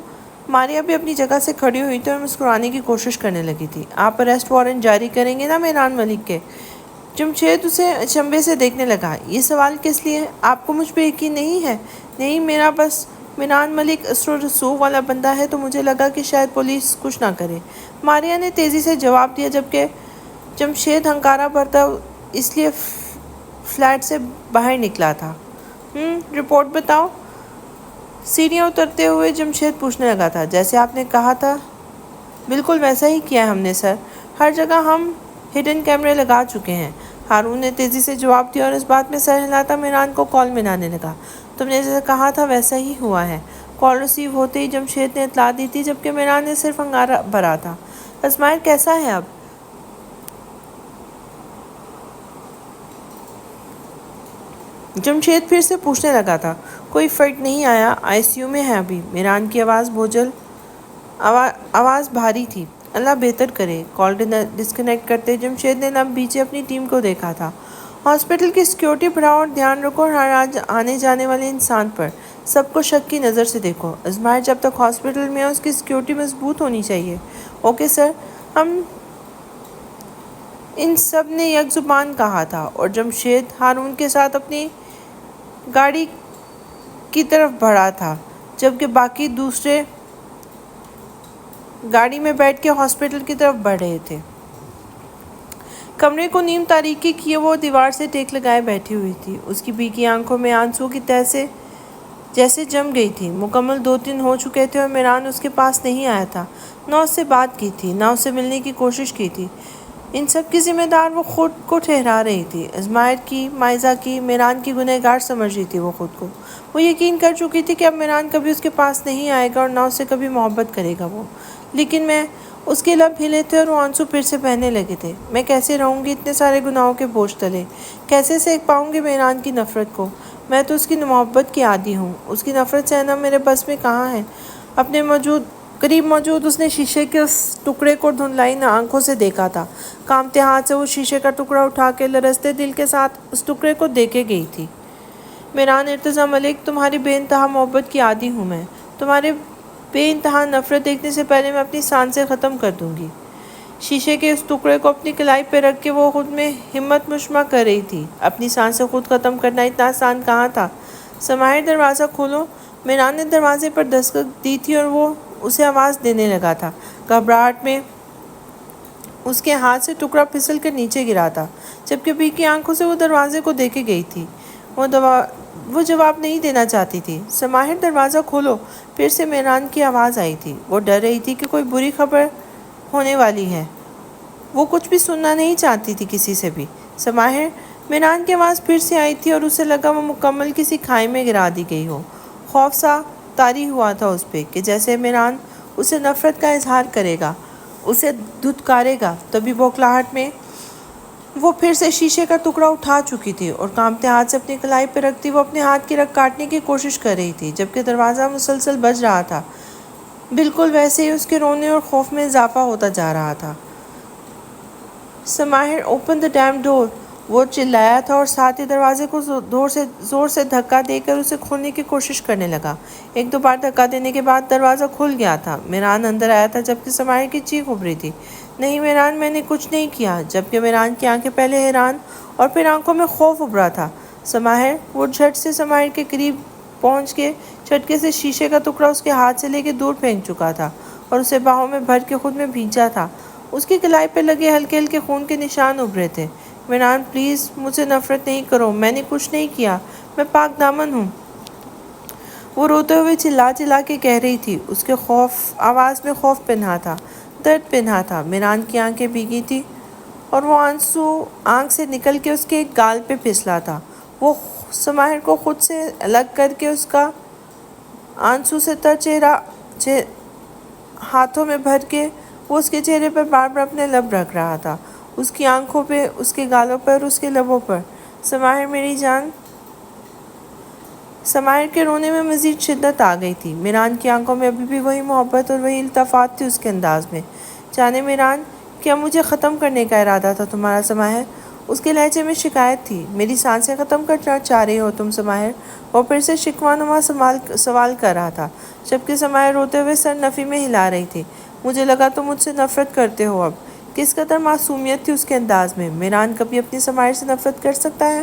Maria بھی اپنی جگہ سے کھڑی ہوئی تھی اور مسکرانے کی کوشش کرنے لگی تھی۔ آپ اریسٹ وارنٹ جاری کریں گے نا میران ملک کے؟ جمشید اسے اچنبھے سے دیکھنے لگا۔ یہ سوال کس لیے؟ آپ کو مجھ پہ یقین نہیں ہے؟ نہیں، میرا بس میران ملک اسر و رسوخ والا بندہ ہے، تو مجھے لگا کہ شاید پولیس کچھ نہ کرے، ماریہ نے تیزی سے جواب دیا، جبکہ جمشید ہنکارا بھرتا اس لیے فلیٹ سے باہر نکلا تھا۔ رپورٹ بتاؤ۔ سیڑھیاں اترتے ہوئے جمشید پوچھنے لگا تھا۔ جیسے آپ نے کہا تھا بالکل ویسا ہی کیا ہے ہم نے سر، ہر جگہ ہم ہڈن کیمرے لگا چکے ہیں، ہارون نے تیزی سے جواب دیا اور اس بات میں سر ہلاتا میران کو کال ملانے لگا۔ تم نے جیسا کہا تھا ویسا ہی ہوا ہے۔ کال ریسیو ہوتے ہی جمشید نے اطلاع دی تھی، جبکہ میران نے صرف ہنگارا بھرا تھا۔ اسماعیل کیسا ہے اب؟ جمشید پھر سے پوچھنے لگا تھا۔ کوئی فرق نہیں آیا، آئی سی یو میں ہے ابھی۔ میران کی آواز بھاری تھی۔ اللہ بہتر کرے۔ کال ڈسکنیکٹ کرتے جمشید نے لب بیچے اپنی ٹیم کو دیکھا تھا۔ ہاسپٹل کی سیکیورٹی بڑھاؤ اور دھیان رکھو ہر آنے جانے والے انسان پر، سب کو شک کی نظر سے دیکھو۔ اسماعیل جب تک ہاسپٹل میں ہے اس کی سیکیورٹی مضبوط ہونی چاہیے۔ Okay sir. ہم ان سب نے یک زبان کہا تھا اور جمشید ہارون کے ساتھ اپنی گاڑی کی طرف بڑھا تھا، جبکہ باقی دوسرے گاڑی میں بیٹھ کے ہاسپٹل کی طرف بڑھ رہے تھے۔ کمرے کو نیم تاریکی کیے وہ دیوار سے ٹیک لگائے بیٹھی ہوئی تھی۔ اس کی بھیگی آنکھوں میں آنسو کی تہہ جیسے جم گئی تھی۔ مکمل 2 دن ہو چکے تھے اور میران اس کے پاس نہیں آیا تھا، نہ اس سے بات کی تھی، نہ اس سے ملنے کی کوشش کی تھی۔ ان سب کی ذمہ دار وہ خود کو ٹھہرا رہی تھی، اسماعیل کی، مائزہ کی، میران کی گنہگار سمجھ رہی تھی وہ خود کو۔ وہ یقین کر چکی تھی کہ اب میران کبھی اس کے پاس نہیں آئے گا اور نہ اس سے کبھی محبت کرے گا وہ۔ لیکن اس کے لب ہلے تھے اور وہ آنسو پھر سے بہنے لگے تھے۔ میں کیسے رہوں گی اتنے سارے گناہوں کے بوجھ تلے؟ کیسے سہہ پاؤں گی میران کی نفرت کو؟ میں تو اس کی محبت کی عادی ہوں، اس کی نفرت سہنا میرے بس میں کہاں ہے؟ اپنے قریب موجود اس نے شیشے کے اس ٹکڑے کو دھندلائی آنکھوں سے دیکھا تھا۔ کانپتے ہاتھ سے وہ شیشے کا ٹکڑا اٹھا کے لرزتے دل کے ساتھ اس ٹکڑے کو دیکھے گئی تھی۔ میران ارتضیٰ ملک، تمہاری بے انتہا محبت کی عادی ہوں میں، تمہارے بے انتہا نفرت دیکھنے سے پہلے میں اپنی سانسیں ختم کر دوں گی۔ شیشے کے اس ٹکڑے کو اپنی کلائی پہ رکھ کے وہ خود میں ہمت مجمع کر رہی تھی۔ اپنی سانسیں خود ختم کرنا اتنا آسان کہاں تھا؟ سماہر، دروازہ کھولو۔ میران نے دروازے پر دستک دی تھی اور وہ اسے آواز دینے لگا تھا۔ گھبراہٹ میں اس کے ہاتھ سے ٹکڑا پھسل کر نیچے گرا تھا، جبکہ بھیگی آنکھوں سے وہ دروازے کو دیکھے گئی تھی۔ وہ جواب نہیں دینا چاہتی تھی۔ سماہر، دروازہ کھولو۔ پھر سے میران کی آواز آئی تھی۔ وہ ڈر رہی تھی کہ کوئی بری خبر ہونے والی ہے۔ وہ کچھ بھی سننا نہیں چاہتی تھی کسی سے بھی۔ سماہر، میران کی آواز پھر سے آئی تھی اور اسے لگا وہ مکمل کسی کھائی میں گرا دی گئی ہو۔ خوف سا طاری ہوا تھا اس پہ کہ جیسے میران اسے نفرت کا اظہار کرے گا، اسے دھتکارے گا۔ تبھی بوکھلاہٹ میں وہ پھر سے شیشے کا ٹکڑا اٹھا چکی تھی اور کانپتے ہاتھ سے اپنی کلائی پہ رکھتی وہ اپنے ہاتھ کی رگ کاٹنے کی کوشش کر رہی تھی، جبکہ دروازہ مسلسل بج رہا تھا۔ بالکل ویسے ہی اس کے رونے اور خوف میں اضافہ ہوتا جا رہا تھا۔ سماہر، اوپن دا ڈیم ڈور، وہ چلایا تھا اور ساتھ ہی دروازے کو زور سے دھکا دے کر اسے کھولنے کی کوشش کرنے لگا۔ ایک دو بار دھکا دینے کے بعد دروازہ کھل گیا تھا۔ میران اندر آیا تھا جبکہ سماہر کی چیخ ابھ رہی تھی، نہیں میران، میں نے کچھ نہیں کیا، جبکہ میران کی آنکھیں پہلے حیران اور پھر آنکھوں میں خوف ابھرا تھا۔ سماہر، وہ جھٹ سے سماہر کے قریب پہنچ کے جھٹکے سے شیشے کا ٹکڑا اس کے ہاتھ سے لے کے دور پھینک چکا تھا اور اسے باہوں میں بھر کے خود میں بھینچا تھا۔ اس کی کلائی پہ لگے ہلکے ہلکے خون کے نشان ابھرے تھے۔ میران پلیز مجھ سے نفرت نہیں کرو، میں نے کچھ نہیں کیا، میں پاک دامن ہوں، وہ روتے ہوئے چلا چلا کے کہہ رہی تھی۔ اس کے آواز میں خوف پنہا تھا، درد پنہا تھا۔ میران کی آنکھیں بھیگی تھی اور وہ آنسو آنکھ سے نکل کے اس کے گال پہ پھسلا تھا۔ وہ سماہر کو خود سے الگ کر کے اس کا آنسو سے تر چہرہ ہاتھوں میں بھر کے وہ اس کے چہرے پر بار بار اپنے لب رکھ رہا تھا، اس کی آنکھوں پہ، اس کے گالوں پر، اس کے لبوں پر۔ سماہر میری جان۔ سماہر کے رونے میں مزید شدت آ گئی تھی۔ میران کی آنکھوں میں ابھی بھی وہی محبت اور وہی التفات تھی اس کے انداز میں۔ جانے میران، کیا مجھے ختم کرنے کا ارادہ تھا تمہارا سماہر؟ اس کے لہجے میں شکایت تھی۔ میری سانسیں ختم کرنا چاہ رہے ہو تم سماہر؟ وہ پھر سے شکوہ سوال کر رہا تھا، جبکہ سماہر روتے ہوئے سر نفی میں ہلا رہی تھی۔ مجھے لگا تم مجھ سے نفرت کرتے ہو اب۔ کس قدر معصومیت تھی اس کے انداز میں۔ میران کبھی اپنی سماہر سے نفرت کر سکتا ہے؟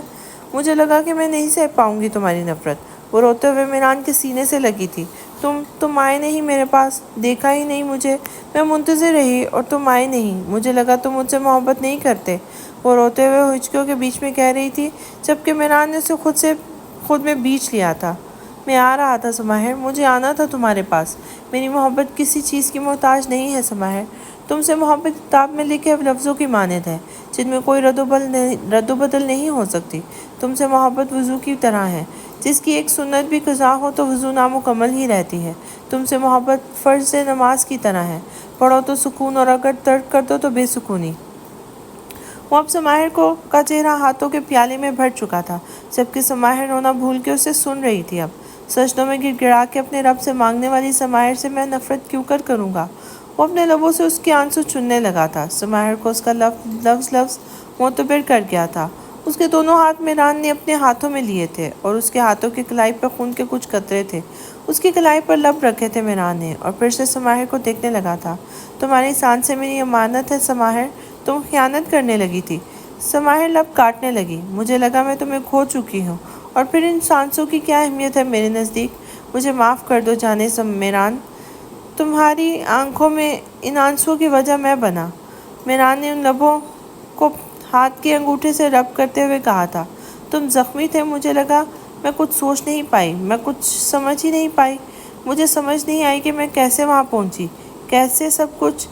مجھے لگا کہ میں نہیں سہ پاؤں گی تمہاری نفرت۔ وہ روتے ہوئے میران کے سینے سے لگی تھی۔ تم آئے نہیں میرے پاس، دیکھا ہی نہیں مجھے، میں منتظر رہی اور تم آئے نہیں، مجھے لگا تم مجھ سے محبت نہیں کرتے، وہ روتے ہوئے ہچکیوں کے بیچ میں کہہ رہی تھی، جبکہ میران نے اسے خود میں بیچ لیا تھا۔ میں آ رہا تھا سماہر، مجھے آنا تھا تمہارے پاس۔ میری محبت کسی چیز کی محتاج نہیں ہے سماہر۔ تم سے محبت کتاب میں لکھے لفظوں کی مانند ہے، جن میں کوئی رد و بدل نہیں ہو سکتی۔ تم سے محبت وضو کی طرح ہے، جس کی ایک سنت بھی قضا ہو تو وضو نامکمل ہی رہتی ہے۔ تم سے محبت فرض نماز کی طرح ہے، پڑھو تو سکون اور اگر ترک کر دو تو بے سکونی۔ وہ اب سماہر کا چہرہ ہاتھوں کے پیالے میں بھر چکا تھا، جبکہ سماہر رونا بھول کے اسے سن رہی تھی۔ اب سجدوں میں گر گڑا کے اپنے رب سے مانگنے والی سماہر سے میں نفرت کیوں کروں گا؟ وہ اپنے لبوں سے اس کے آنسو چننے لگا تھا۔ سماہر کو اس کا لفظ معتبر کر گیا تھا۔ اس کے دونوں ہاتھ میران نے اپنے ہاتھوں میں لیے تھے اور اس کے ہاتھوں کی کلائی پر خون کے کچھ قطرے تھے۔ اس کی کلائی پر لب رکھے تھے میران نے اور پھر سے سماہر کو دیکھنے لگا تھا۔ تمہاری سانسیں میری امانت ہے سماہر، تم خیانت کرنے لگی تھی۔ سماہر لب کاٹنے لگی۔ مجھے لگا میں تمہیں کھو چکی ہوں، اور پھر ان سانسوں کی کیا اہمیت ہے میرے نزدیک؟ مجھے معاف کر دو جانے میران، تمہاری آنکھوں میں ان آنسوؤں کی وجہ میں بنا۔ میران نے ان لبوں کو ہاتھ کے انگوٹھے سے رب کرتے ہوئے کہا تھا۔ تم زخمی تھے، مجھے لگا، میں کچھ سوچ نہیں پائی، میں کچھ سمجھ ہی نہیں پائی، مجھے سمجھ نہیں آئی کہ میں کیسے وہاں پہنچی، کیسے سب کچھ۔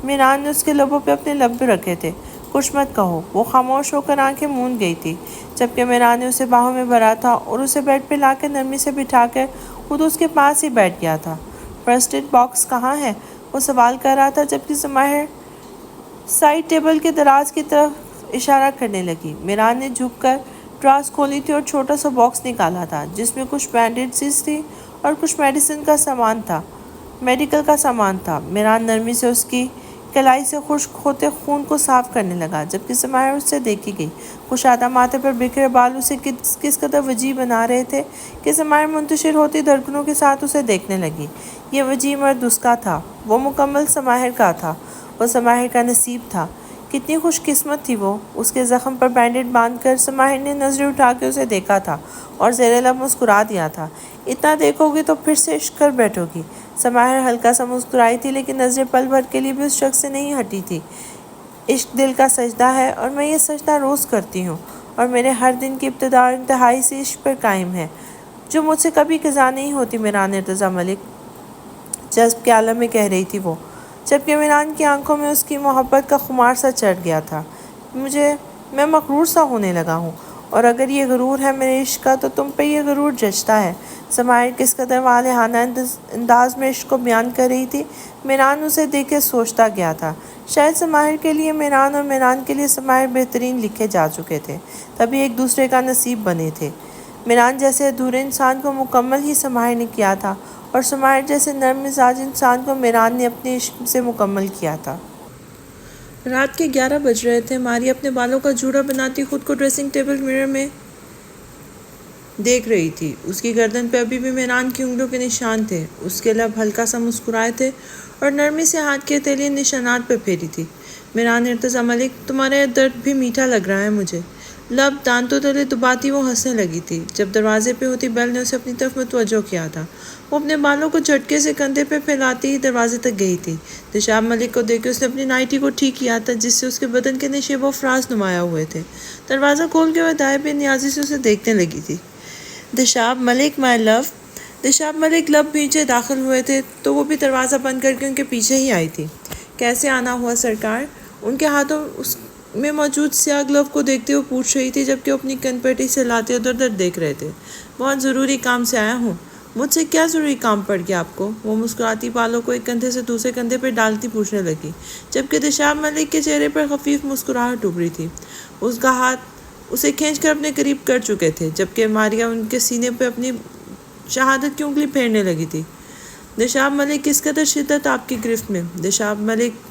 میران نے اس کے لبوں پہ اپنے لب رکھے تھے۔ کچھ مت کہو۔ وہ خاموش ہو کر آنکھیں موند گئی تھی، جبکہ میران نے اسے باہوں میں بھرا تھا اور اسے بیڈ پہ لا کے نرمی سے بٹھا کر خود اس کے پاس ہی بیٹھ گیا تھا۔ فرسٹ ایڈ باکس کہاں ہے؟ وہ سوال کر رہا تھا، جبکہ سماہر سائڈ ٹیبل کے دراز کی طرف اشارہ کرنے لگی۔ میران نے جھک کر ڈراز کھولی تھی اور چھوٹا سا باکس نکالا تھا، جس میں کچھ بینڈیجز تھی اور کچھ میڈیکل کا سامان تھا۔ میران نرمی سے اس کی کلائی سے خشک ہوتے خون کو صاف کرنے لگا، جبکہ سماہر اس سے دیکھی گئی۔ کشادہ ماتھے پر بکھرے بال اسے کس قدر وجیح بنا رہے تھے کہ سماہر منتشر ہوتی دھڑکنوں کے ساتھ اسے دیکھنے لگی۔ یہ وجیح مرد اس کا تھا، وہ مکمل سماہر کا تھا، وہ سماہر کا نصیب تھا۔ کتنی خوش قسمت تھی وہ۔ اس کے زخم پر بینڈیڈ باندھ کر سماہر نے نظریں اٹھا کے اسے دیکھا تھا اور زیر لب مسکرا دیا تھا۔ اتنا دیکھو گی تو پھر سے عشق کر بیٹھو گی۔ سماہر ہلکا سا مسکرائی تھی، لیکن نظریں پل بھر کے لیے بھی اس شخص سے نہیں ہٹی تھی۔ عشق دل کا سجدہ ہے اور میں یہ سجدہ روز کرتی ہوں، اور میرے ہر دن کی ابتدا اور انتہائی سے عشق پر قائم ہے، جو مجھ سے کبھی قضا نہیں ہوتی۔ میران ارتضیٰ ملک جذب کے عالم میں کہہ رہی تھی وہ، جبکہ میران کی آنکھوں میں اس کی محبت کا خمار سا چڑھ گیا تھا۔ میں مغرور سا ہونے لگا ہوں، اور اگر یہ غرور ہے میرے عشق کا تو تم پہ یہ غرور جچتا ہے۔ سمائر کس قدر والہانہ انداز میں عشق کو بیان کر رہی تھی، میران اسے دیکھ کے سوچتا گیا تھا۔ شاید سمائر کے لیے میران اور میران کے لیے سمائر بہترین لکھے جا چکے تھے، تبھی ایک دوسرے کا نصیب بنے تھے۔ میران جیسے ادھورے انسان کو مکمل ہی سمائر نے کیا تھا، اور سمائر جیسے نرم مزاج انسان کو میران نے اپنے عشق سے مکمل کیا تھا۔ رات کے 11 بج رہے تھے۔ ماریا اپنے بالوں کا جوڑا بناتی خود کو ڈریسنگ ٹیبل مرر میں دیکھ رہی تھی۔ اس کی گردن پہ ابھی بھی میران کی انگلیوں کے نشان تھے، اس کے لب ہلکا سا مسکرائے تھے اور نرمی سے ہاتھ کے ہتھیلی نشانات پہ پھیری تھی۔ میران ارتضیٰ ملک، تمہارا یہ درد بھی میٹھا لگ رہا ہے مجھے۔ لب دانتوں تلے دباتی وہ ہنسنے لگی تھی جب دروازے پہ ہوتی بیل نے اسے اپنی طرف متوجہ کیا تھا۔ وہ اپنے بالوں کو جھٹکے سے کندھے پہ پھیلاتی ہی دروازے تک گئی تھی۔ دشاب ملک کو دیکھ کے اس نے اپنی نائٹی کو ٹھیک کیا تھا جس سے اس کے بدن کے نشیب و فراز نمایاں ہوئے تھے۔ دروازہ کھول کے وہ دائیں بے نیازی سے اسے دیکھنے لگی تھی۔ دشاب ملک، مائی لو۔ دشاب ملک لب نیچے داخل ہوئے تھے تو وہ بھی دروازہ بند کر کے ان کے پیچھے ہی آئی تھی۔ کیسے آنا ہوا سرکار؟ ان کے ہاتھوں اس میں موجود سیاہ گلو کو دیکھتے ہوئے پوچھ رہی تھی جبکہ وہ اپنی کن پیٹی سے لاتے ادھر ادھر دیکھ رہے تھے۔ بہت ضروری کام سے آیا ہوں۔ مجھ سے کیا ضروری کام پڑ گیا آپ کو؟ وہ مسکراتی بالوں کو ایک کندھے سے دوسرے کندھے پہ ڈالتی پوچھنے لگی جبکہ دشاب ملک کے چہرے پر خفیف مسکراہٹ ابھری تھی۔ اس کا ہاتھ اسے کھینچ کر اپنے قریب کر چکے تھے جبکہ ماریا ان کے سینے پہ اپنی شہادت کی انگلی پھیرنے لگی تھی۔ دشاب ملک، کس قدر شدت آپ کی گرفت میں؟ دشاب ملک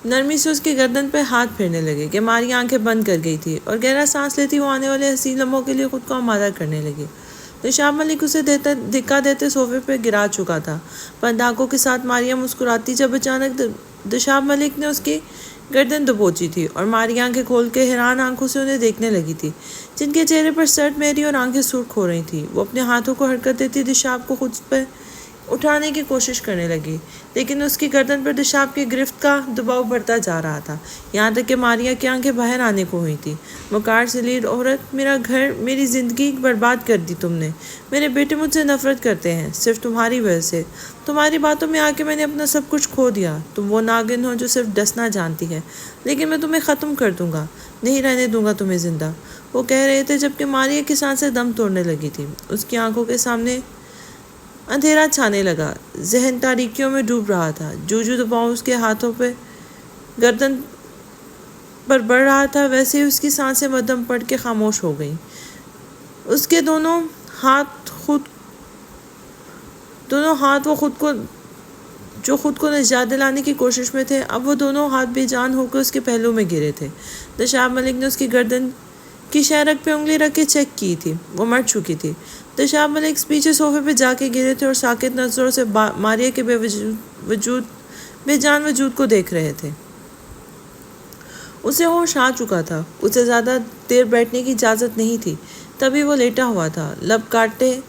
نرمی سے اس کی گردن پہ ہاتھ پھیرنے لگے کہ ماریا آنکھیں بند کر گئی تھی اور گہرا سانس لیتی وہ آنے والے حسین لمحوں کے لیے خود کو آمادہ کرنے لگی۔ دشاب ملک اسے دھکا دیتے صوفے پہ گرا چکا تھا۔ بند آنکھوں کے ساتھ ماریا مسکراتی جب اچانک دشاب ملک نے اس کی گردن دبوچی تھی اور ماریا آنکھیں کھول کے حیران آنکھوں سے انہیں دیکھنے لگی تھی جن کے چہرے پر سرد میری اور آنکھیں سرخ ہو رہی تھیں۔ وہ اپنے ہاتھوں کو حرکت دیتی دشاب کو خود پہ اٹھانے کی کوشش کرنے لگی لیکن اس کی گردن پر دشاب کی گرفت کا دباؤ بڑھتا جا رہا تھا یہاں تک کہ ماریا کی آنکھیں باہر آنے کو ہوئی تھی۔ مکار ذلیل عورت، میرا گھر، میری زندگی برباد کر دی تم نے۔ میرے بیٹے مجھ سے نفرت کرتے ہیں صرف تمہاری وجہ سے۔ تمہاری باتوں میں آ کے میں نے اپنا سب کچھ کھو دیا۔ تم وہ ناگن ہو جو صرف ڈسنا جانتی ہے، لیکن میں تمہیں ختم کر دوں گا، نہیں رہنے دوں گا تمہیں زندہ۔ وہ کہہ رہے تھے جبکہ ماریا کی سانسیں دم توڑنے لگی تھی۔ اس کی آنکھوں کے سامنے اندھیرا چھانے لگا، ذہن تاریکیوں میں ڈوب رہا تھا۔ جو دباؤ اس کے ہاتھوں پہ گردن پر بڑھ رہا تھا ویسے ہی اس کی سانسیں مدھم پڑ کے خاموش ہو گئیں۔ اس کے دونوں ہاتھ وہ خود کو نجات دلانے کی کوشش میں تھے، اب وہ دونوں ہاتھ بے جان ہو کے اس کے پہلو میں گرے تھے۔ دشاب ملک نے اس کی گردن کی شہرک پہ انگلی رکھ کے چیک کی تھی، وہ مر چکی تھی۔ دشاب ملک پیچھے صوفے پہ جا کے گرے تھے اور ساکت نظروں سے ماریا کے بے جان وجود کو دیکھ رہے تھے۔ اسے ہوش آ چکا تھا، اسے زیادہ دیر بیٹھنے کی اجازت نہیں تھی، تبھی وہ لیٹا ہوا تھا، لب کاٹے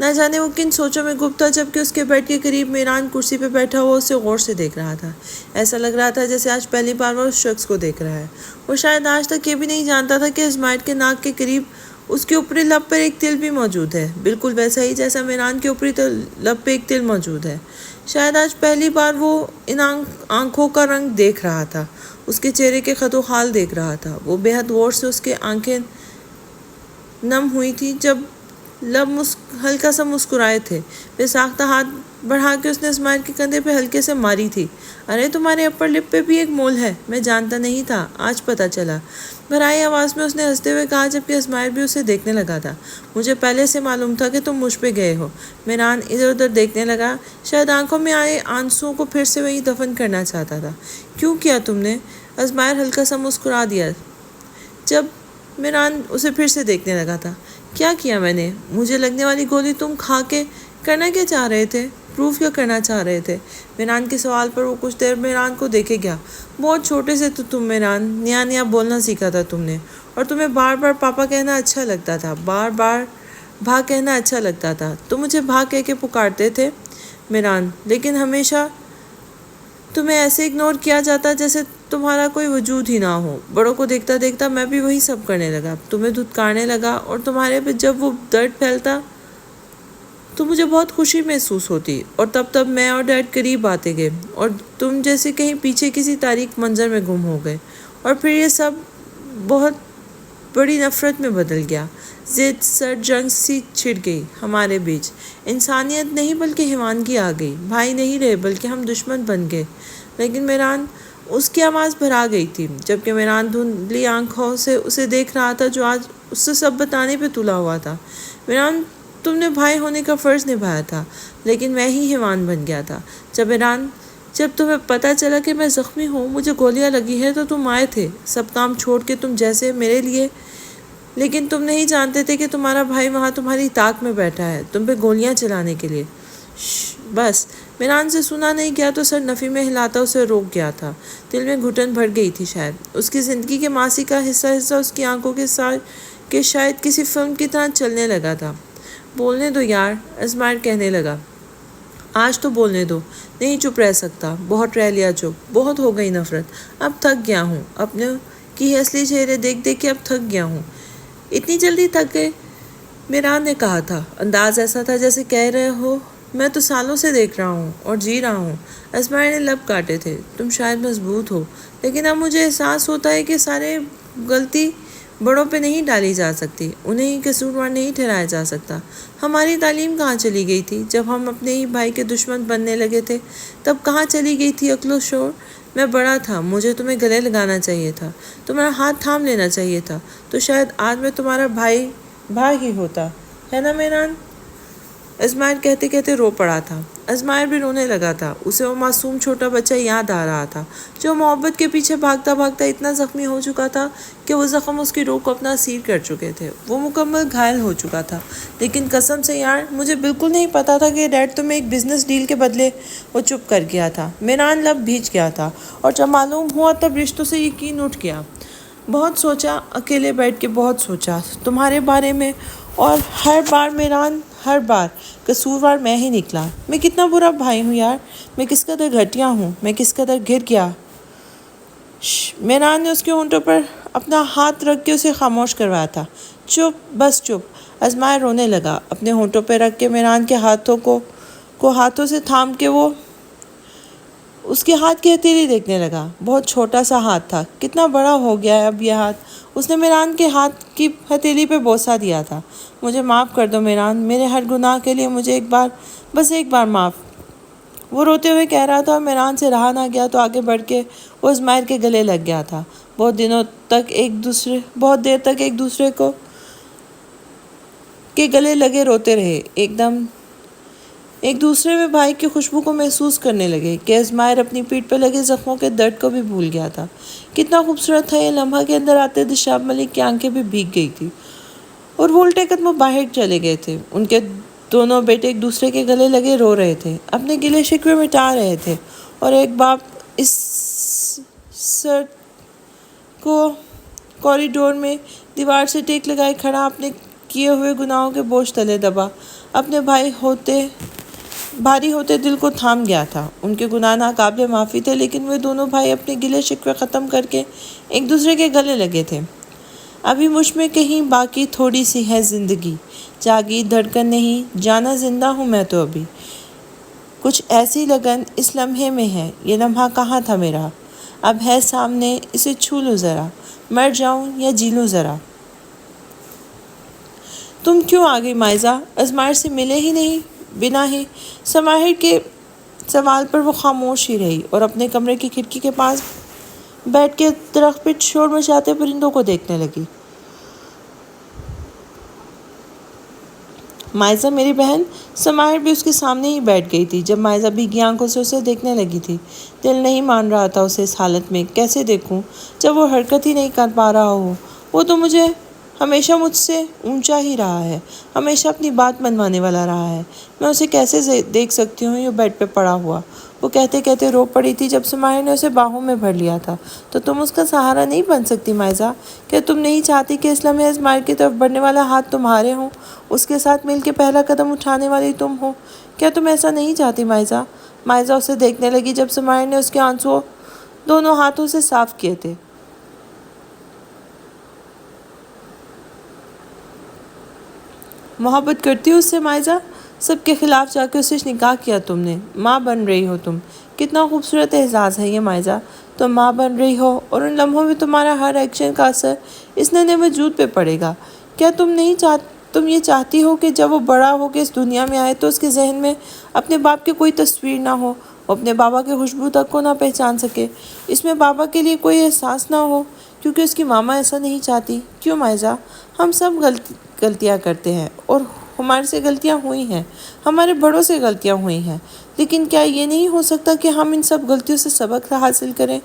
نہ جانے وہ کن سوچوں میں گم تھا جبکہ اس کے بیڈ کے قریب میران کرسی پہ بیٹھا ہوا اسے غور سے دیکھ رہا تھا۔ ایسا لگ رہا تھا جیسے آج پہلی بار وہ اس شخص کو دیکھ رہا ہے۔ وہ شاید آج تک یہ بھی نہیں جانتا تھا کہ اسماعیل کے ناک کے قریب اس کے اوپری لب پر ایک تل بھی موجود ہے، بالکل ویسا ہی جیسا میران کے اوپری لب پہ ایک تل موجود ہے۔ شاید آج پہلی بار وہ ان آنکھوں کا رنگ دیکھ رہا تھا، اس کے چہرے کے خط و خال دیکھ رہا تھا۔ وہ بے حد غور سے اس کے آنکھیں نم ہوئی تھی جب لب ہلکا سا مسکرائے تھے۔ بے ساختہ ہاتھ بڑھا کے اس نے اسماعیل کے کندھے پہ ہلکے سے ماری تھی۔ ارے تمہارے اپر لپ پہ بھی ایک مول ہے، میں جانتا نہیں تھا، آج پتہ چلا۔ بھرائی آواز میں اس نے ہنستے ہوئے کہا جبکہ اسماعیل بھی اسے دیکھنے لگا تھا۔ مجھے پہلے سے معلوم تھا کہ تم مجھ پہ گئے ہو۔ میران ادھر ادھر دیکھنے لگا، شاید آنکھوں میں آئے آنسوؤں کو پھر سے وہیں دفن کرنا چاہتا تھا۔ کیوں کیا تم نے؟ اسماعیل ہلکا سا مسکرا دیا جب میران اسے پھر سے دیکھنے لگا تھا۔ کیا کیا میں نے؟ مجھے لگنے والی گولی تم کھا کے کرنا کیا چاہ رہے تھے؟ پروف کیا کرنا چاہ رہے تھے؟ میران کے سوال پر وہ کچھ دیر میران کو دیکھے گیا۔ بہت چھوٹے سے تو تم میران، نیا نیا بولنا سیکھا تھا تم نے، اور تمہیں بار بار پاپا کہنا اچھا لگتا تھا، بار بار بھا کہنا اچھا لگتا تھا۔ تم مجھے بھا کہہ کے پکارتے تھے میران، لیکن ہمیشہ تمہیں ایسے اگنور کیا جاتا جیسے تمہارا کوئی وجود ہی نہ ہو۔ بڑوں کو دیکھتا دیکھتا میں بھی وہی سب کرنے لگا، تمہیں دھتکارنے لگا، اور تمہارے پہ جب وہ درد پھیلتا تو مجھے بہت خوشی محسوس ہوتی، اور تب میں اور ڈیڈ قریب آتے گئے، اور تم جیسے کہیں پیچھے کسی تاریک منظر میں گم ہو گئے، اور پھر یہ سب بہت بڑی نفرت میں بدل گیا۔ ضد، سرد جنگ سی چھڑ گئی ہمارے بیچ۔ انسانیت نہیں بلکہ حیوانگی آ گئی۔ بھائی نہیں رہے بلکہ ہم دشمن بن گئے۔ لیکن میران، اس کی آواز بھرا گئی تھی، جبکہ میران دھندلی آنکھوں سے اسے دیکھ رہا تھا جو آج اس سے سب بتانے پہ تلا ہوا تھا۔ میران، تم نے بھائی ہونے کا فرض نبھایا تھا، لیکن میں ہی حیوان بن گیا تھا۔ جب تمہیں پتہ چلا کہ میں زخمی ہوں، مجھے گولیاں لگی ہیں، تو تم آئے تھے سب کام چھوڑ کے، تم جیسے میرے لیے۔ لیکن تم نہیں جانتے تھے کہ تمہارا بھائی وہاں تمہاری طاق میں بیٹھا ہے، تم پہ گولیاں چلانے کے لیے۔ بس میران سے سنا نہیں گیا تو سر نفی میں ہلاتا اسے روک گیا تھا۔ دل میں گھٹن بھر گئی تھی شاید۔ اس کی زندگی کے ماضی کا حصہ اس کی آنکھوں کے ساتھ کہ شاید کسی فلم کی طرح چلنے لگا تھا۔ بولنے دو یار، ازمائر کہنے لگا۔ آج تو بولنے دو، نہیں چپ رہ سکتا، بہت رہ لیا چپ، بہت ہو گئی نفرت، اب تھک گیا ہوں، اپنے کی اصلی چہرے دیکھ کے اب تھک گیا ہوں۔ اتنی جلدی تھک گئے؟ میران نے کہا تھا، انداز ایسا تھا جیسے کہہ رہے ہو میں تو سالوں سے دیکھ رہا ہوں اور جی رہا ہوں۔ ازمائر نے لب کاٹے تھے۔ تم شاید مضبوط ہو، لیکن اب مجھے احساس ہوتا ہے کہ سارے غلطی بڑوں پہ نہیں ڈالی جا سکتی، انہیں ہی قصوروار نہیں ٹھہرایا جا سکتا۔ ہماری تعلیم کہاں چلی گئی تھی؟ جب ہم اپنے ہی بھائی کے دشمن بننے لگے تھے، تب کہاں چلی گئی تھی عقل و شعور؟ میں بڑا تھا، مجھے تمہیں گلے لگانا چاہیے تھا، تمہارا ہاتھ تھام لینا چاہیے تھا، تو شاید آج میں تمہارا بھائی ہی ہوتا، ہے نا میران؟ ازمائر کہتے کہتے رو پڑا تھا۔ ازمائر بھی رونے لگا تھا۔ اسے وہ معصوم چھوٹا بچہ یاد آ رہا تھا جو محبت کے پیچھے بھاگتا بھاگتا اتنا زخمی ہو چکا تھا کہ وہ زخم اس کی روح کو اپنا اسیر کر چکے تھے۔ وہ مکمل گھائل ہو چکا تھا۔ لیکن قسم سے یار، مجھے بالکل نہیں پتا تھا کہ ڈیڈ تمہیں ایک بزنس ڈیل کے بدلے وہ چپ کر گیا تھا۔ میران لب بھیج گیا تھا، اور جب معلوم ہوا تب رشتوں سے یقین اٹھ گیا۔ بہت سوچا، اکیلے بیٹھ کے بہت سوچا تمہارے بارے میں، اور ہر بار میران، ہر بار قصوروار میں ہی نکلا۔ میں کتنا برا بھائی ہوں یار، میں کس قدر گھٹیا ہوں، میں کس قدر گر گیا۔ میران نے اس کے ہونٹوں پر اپنا ہاتھ رکھ کے اسے خاموش کروایا تھا۔ چپ، بس چپ۔ ازمائر رونے لگا، اپنے ہونٹوں پہ رکھ کے میران کے ہاتھوں کو ہاتھوں سے تھام کے وہ اس کے ہاتھ کی ہتھیلی دیکھنے لگا۔ بہت چھوٹا سا ہاتھ تھا، کتنا بڑا ہو گیا ہے اب یہ ہاتھ۔ اس نے میران کے ہاتھ کی ہتھیلی پہ بوسہ دیا تھا۔ مجھے معاف کر دو میران، میرے ہر گناہ کے لیے مجھے بس ایک بار معاف۔ وہ روتے ہوئے کہہ رہا تھا، اور میران سے رہا نہ گیا تو آگے بڑھ کے وہ ازمائر کے گلے لگ گیا تھا۔ بہت دیر تک ایک دوسرے کے گلے لگے روتے رہے، ایک دوسرے میں بھائی کی خوشبو کو محسوس کرنے لگے کہ ازمائر اپنی پیٹھ پہ لگے زخموں کے درد کو بھی بھول گیا تھا۔ کتنا خوبصورت تھا یہ لمحہ کہ اندر آتے دشاب ملک کی آنکھیں بھی بھیگ گئی تھی، اور وہ الٹے قدموں باہر چلے گئے تھے۔ ان کے دونوں بیٹے ایک دوسرے کے گلے لگے رو رہے تھے، اپنے گلے شکوے مٹا رہے تھے، اور ایک باپ اس سرد کوریڈور میں دیوار سے ٹیک لگائے کھڑا اپنے کیے ہوئے گناہوں کے بوجھ تلے دبا اپنے بھاری ہوتے دل کو تھام گیا تھا۔ ان کے گناہ ناقابل معافی تھے، لیکن وہ دونوں بھائی اپنے گلے شکوے ختم کر کے ایک دوسرے کے گلے لگے تھے۔ ابھی مجھ میں کہیں باقی تھوڑی سی ہے زندگی، جاگی دھڑکن نہیں، جانا زندہ ہوں میں تو ابھی۔ کچھ ایسی لگن اس لمحے میں ہے، یہ لمحہ کہاں تھا میرا، اب ہے سامنے، اسے چھو لوں ذرا، مر جاؤں یا جی لوں ذرا۔ تم کیوں آ گئی مائزہ؟ ازمائر سے ملے ہی نہیں؟ بنا ہی سماہر کے سوال پر وہ خاموش ہی رہی، اور اپنے کمرے کی کھڑکی کے پاس بیٹھ کے درخت پہ شور مچاتے پرندوں کو دیکھنے لگی۔ مائزہ میری بہن؟ سماہر بھی اس کے سامنے ہی بیٹھ گئی تھی جب مائزہ بھیگی آنکھوں سے اسے دیکھنے لگی تھی۔ دل نہیں مان رہا تھا اسے اس حالت میں، کیسے دیکھوں جب وہ حرکت ہی نہیں کر پا رہا ہو۔ وہ تو ہمیشہ مجھ سے اونچا ہی رہا ہے، ہمیشہ اپنی بات منوانے والا رہا ہے، میں اسے کیسے دیکھ سکتی ہوں یہ بیڈ پہ پڑا ہوا؟ وہ کہتے کہتے رو پڑی تھی جب سماہر نے اسے باہوں میں بھر لیا تھا۔ تو تم اس کا سہارا نہیں بن سکتی مائزہ؟ کیا تم نہیں چاہتی کہ اس لمحے ازمائر کی طرف بڑھنے والا ہاتھ تمہارے ہوں، اس کے ساتھ مل کے پہلا قدم اٹھانے والی تم ہو؟ کیا تم ایسا نہیں چاہتی مائزہ؟ مائزہ اسے دیکھنے لگی جب سماہر نے اس کے آنسو دونوں ہاتھوں سے صاف کیے تھے۔ محبت کرتی ہو اس سے مائزہ؟ سب کے خلاف جا کے اسے نکاح کیا تم نے، ماں بن رہی ہو تم۔ کتنا خوبصورت اعزاز ہے یہ مائزہ، تم ماں بن رہی ہو اور ان لمحوں میں تمہارا ہر ایکشن کا اثر اس ننھے وجود پہ پڑے گا۔ کیا تم یہ چاہتی ہو کہ جب وہ بڑا ہو کے اس دنیا میں آئے تو اس کے ذہن میں اپنے باپ کی کوئی تصویر نہ ہو، وہ اپنے بابا کے خوشبو تک کو نہ پہچان سکے، اس میں بابا کے لیے کوئی احساس نہ ہو کیونکہ اس کی ماما ایسا نہیں چاہتی؟ کیوں مائزہ؟ ہم سب غلطیاں کرتے ہیں اور ہمارے سے غلطیاں ہوئی ہیں، ہمارے بڑوں سے غلطیاں ہوئی ہیں، لیکن کیا یہ نہیں ہو سکتا کہ ہم ان سب غلطیوں سے سبق حاصل کریں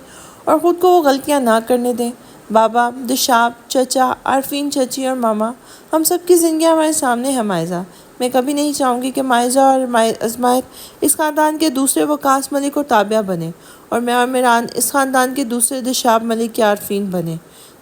اور خود کو وہ غلطیاں نہ کرنے دیں؟ بابا، دشاب، چچا، عارفین چچی اور ماما، ہم سب کی زندگیاں ہمارے سامنے ہیں مائزہ۔ میں کبھی نہیں چاہوں گی کہ مائزہ اور عظمائر اس خاندان کے دوسرے وقاص ملک اور تابعہ بنے اور میں اور میران اس خاندان کے دوسرے دشاب ملک یا عارفین بنے۔